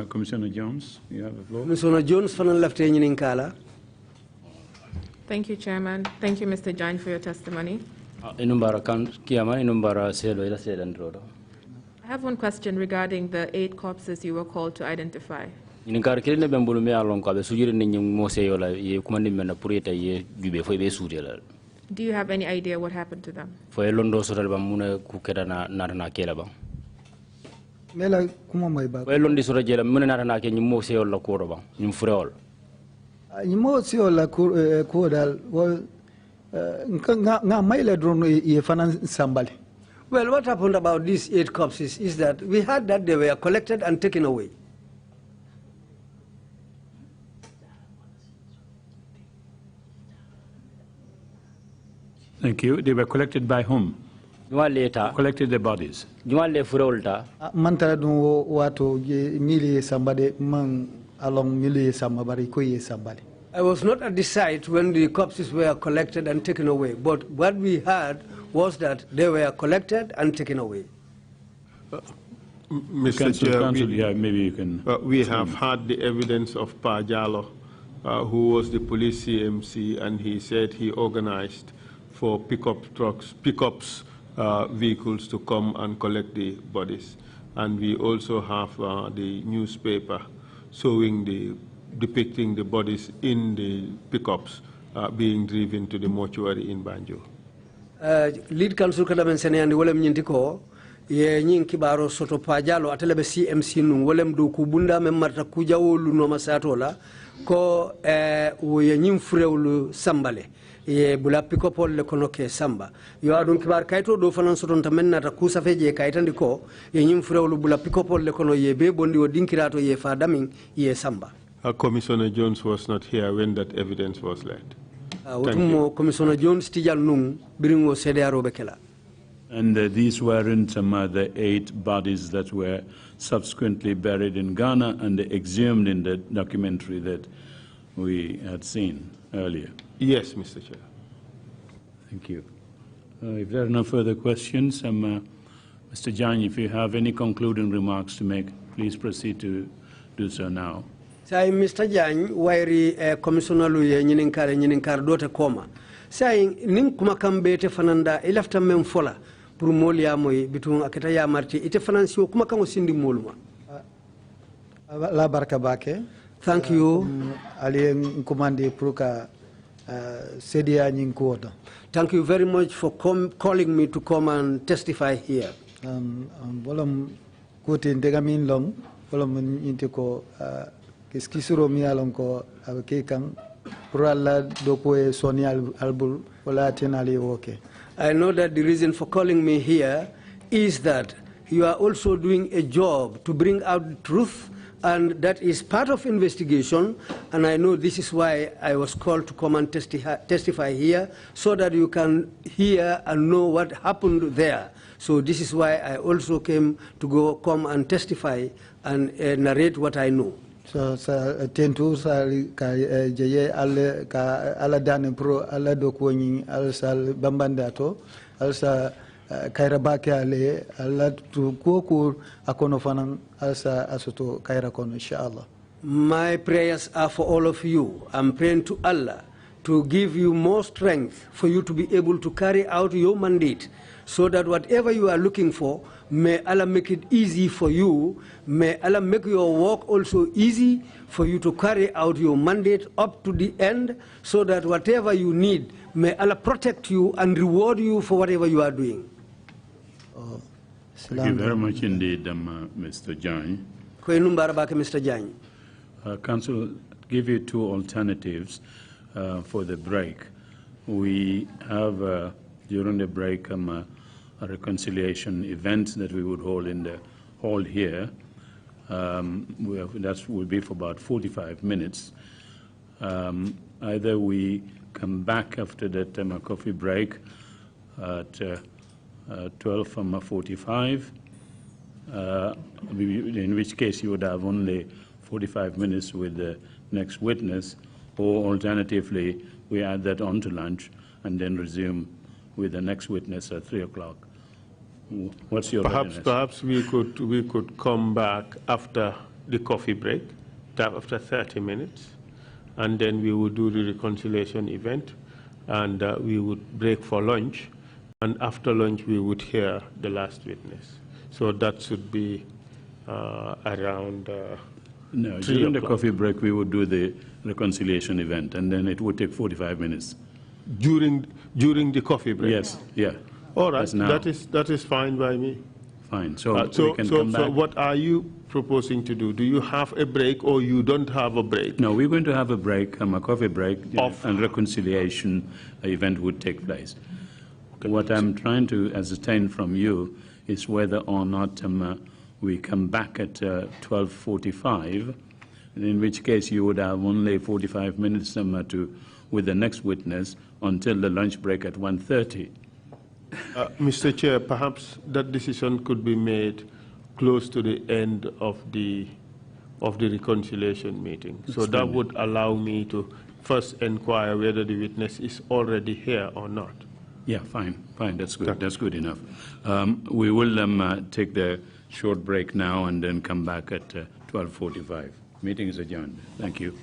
Commissioner Jones, you have the floor. Commissioner Jones, Fanan Lafte Nyininkala. Thank you, Chairman. Thank you, Mr. Jagne, for your testimony. I have one question regarding the 8 corpses you were called to identify. Do you have any idea what happened to them? Mela kuma mai ba. Nyimo si ola ko dal wal nga maila drono ye fanan sambali. Well, what happened about these 8 corpses is that we heard that they were collected and taken away. Thank you. They were collected by whom? Collected the bodies. Mantara dun wato mili sambade man along mili sambari ko ye sambali. I was not at the site when the corpses were collected and taken away, but what we heard was that they were collected and taken away. Mr. Chair, maybe you can. We have had the evidence of Pa Jallo, who was the police CMC, and he said he organized for pickups, vehicles to come and collect the bodies. And we also have the newspaper showing depicting the bodies in the pickups being driven to the mortuary in Banjo. Lead council kadamen seneyandi wolem nyintiko ye nyin kibaro soto pajalo atelebe CMC nun wolem do ku bunda mem marta ku jawolu no masatola ko wo ye nyin furewlu sambale ye bula pikopol le kono ke samba yo adun kibar kayto do fanan soton tamen nata ku safeje kaytandi ko ye nyin furewlu bula pikopol le kono ye be bondi o dinkirato ye fadamin ye samba. Commissioner Jones was not here when that evidence was led. Commissioner Jones tijal nung biringo CDRO bekela. And these weren't the 8 bodies that were subsequently buried in Ghana and exhumed in the documentary that we had seen earlier. Yes, Mr. Chair. Thank you. If there are no further questions, Mr. Jagne, if you have any concluding remarks to make, please proceed to do so now. Say, Mr. Jagne, wairi commissioner luye nyininkar dote koma. Say, nin kuma kambete fananda ilafta memfola pour moli amoy bitung aketa ya marti ite finansio kuma kango sindi moluma. La barka bake. Thank you. Ali nkumandi pruka sedia nyinkuoto. Thank you very much for calling me to come and testify here. Bolom kuti ndegamin long bolom intiko kiskisuro mi alon ko abake kang I know that the reason for calling me here is that you are also doing a job to bring out the truth, and that is part of investigation, and I know this is why I was called to come and testify here, so that you can hear and know what happened there. So this is why I also came to come and testify and narrate what I know. So tentu ka jeye ala dane pro ala dokoni ala sal bambandato ala sa kaira bake ale ala tu koku akono fanan ala sa asoto kaira kono inshallah. My prayers are for all of you. I'm praying to Allah to give you more strength for you to be able to carry out your mandate, so that whatever you are looking for, may Allah make it easy for you. May Allah make your work also easy for you to carry out your mandate up to the end, so that whatever you need, may Allah protect you and reward you for whatever you are doing. Thank you very much indeed, Mr. Jagne. Mr. Jagne. Council, give you two alternatives for the break. We have, during the break, a reconciliation event that we would hold in the hall here. That will be for about 45 minutes. Either we come back after that coffee break at 12:45, in which case you would have only 45 minutes with the next witness, or alternatively, we add that on to lunch and then resume with the next witness at 3 o'clock. What's your perhaps we could come back after the coffee break, after 30 minutes, and then we would do the reconciliation event, and we would break for lunch, and after lunch we would hear the last witness. So that should be around. No, during the coffee break we would do the reconciliation event, and then it would take 45 minutes. During the coffee break? Yes, yeah. All right, that is fine by me. Fine, so we can come back. So what are you proposing to do? Do you have a break, or you don't have a break? No, we're going to have a break, a coffee break, and reconciliation event would take place. Okay. What I'm trying to ascertain from you is whether or not we come back at 12:45, in which case you would have only 45 minutes with the next witness until the lunch break at 1:30. Mr. Chair, perhaps that decision could be made close to the end of the reconciliation meeting. So that would allow me to first inquire whether the witness is already here or not. Yeah, fine, that's good. That's good enough. We will take the short break now and then come back at 12:45. Meeting is adjourned. Thank you.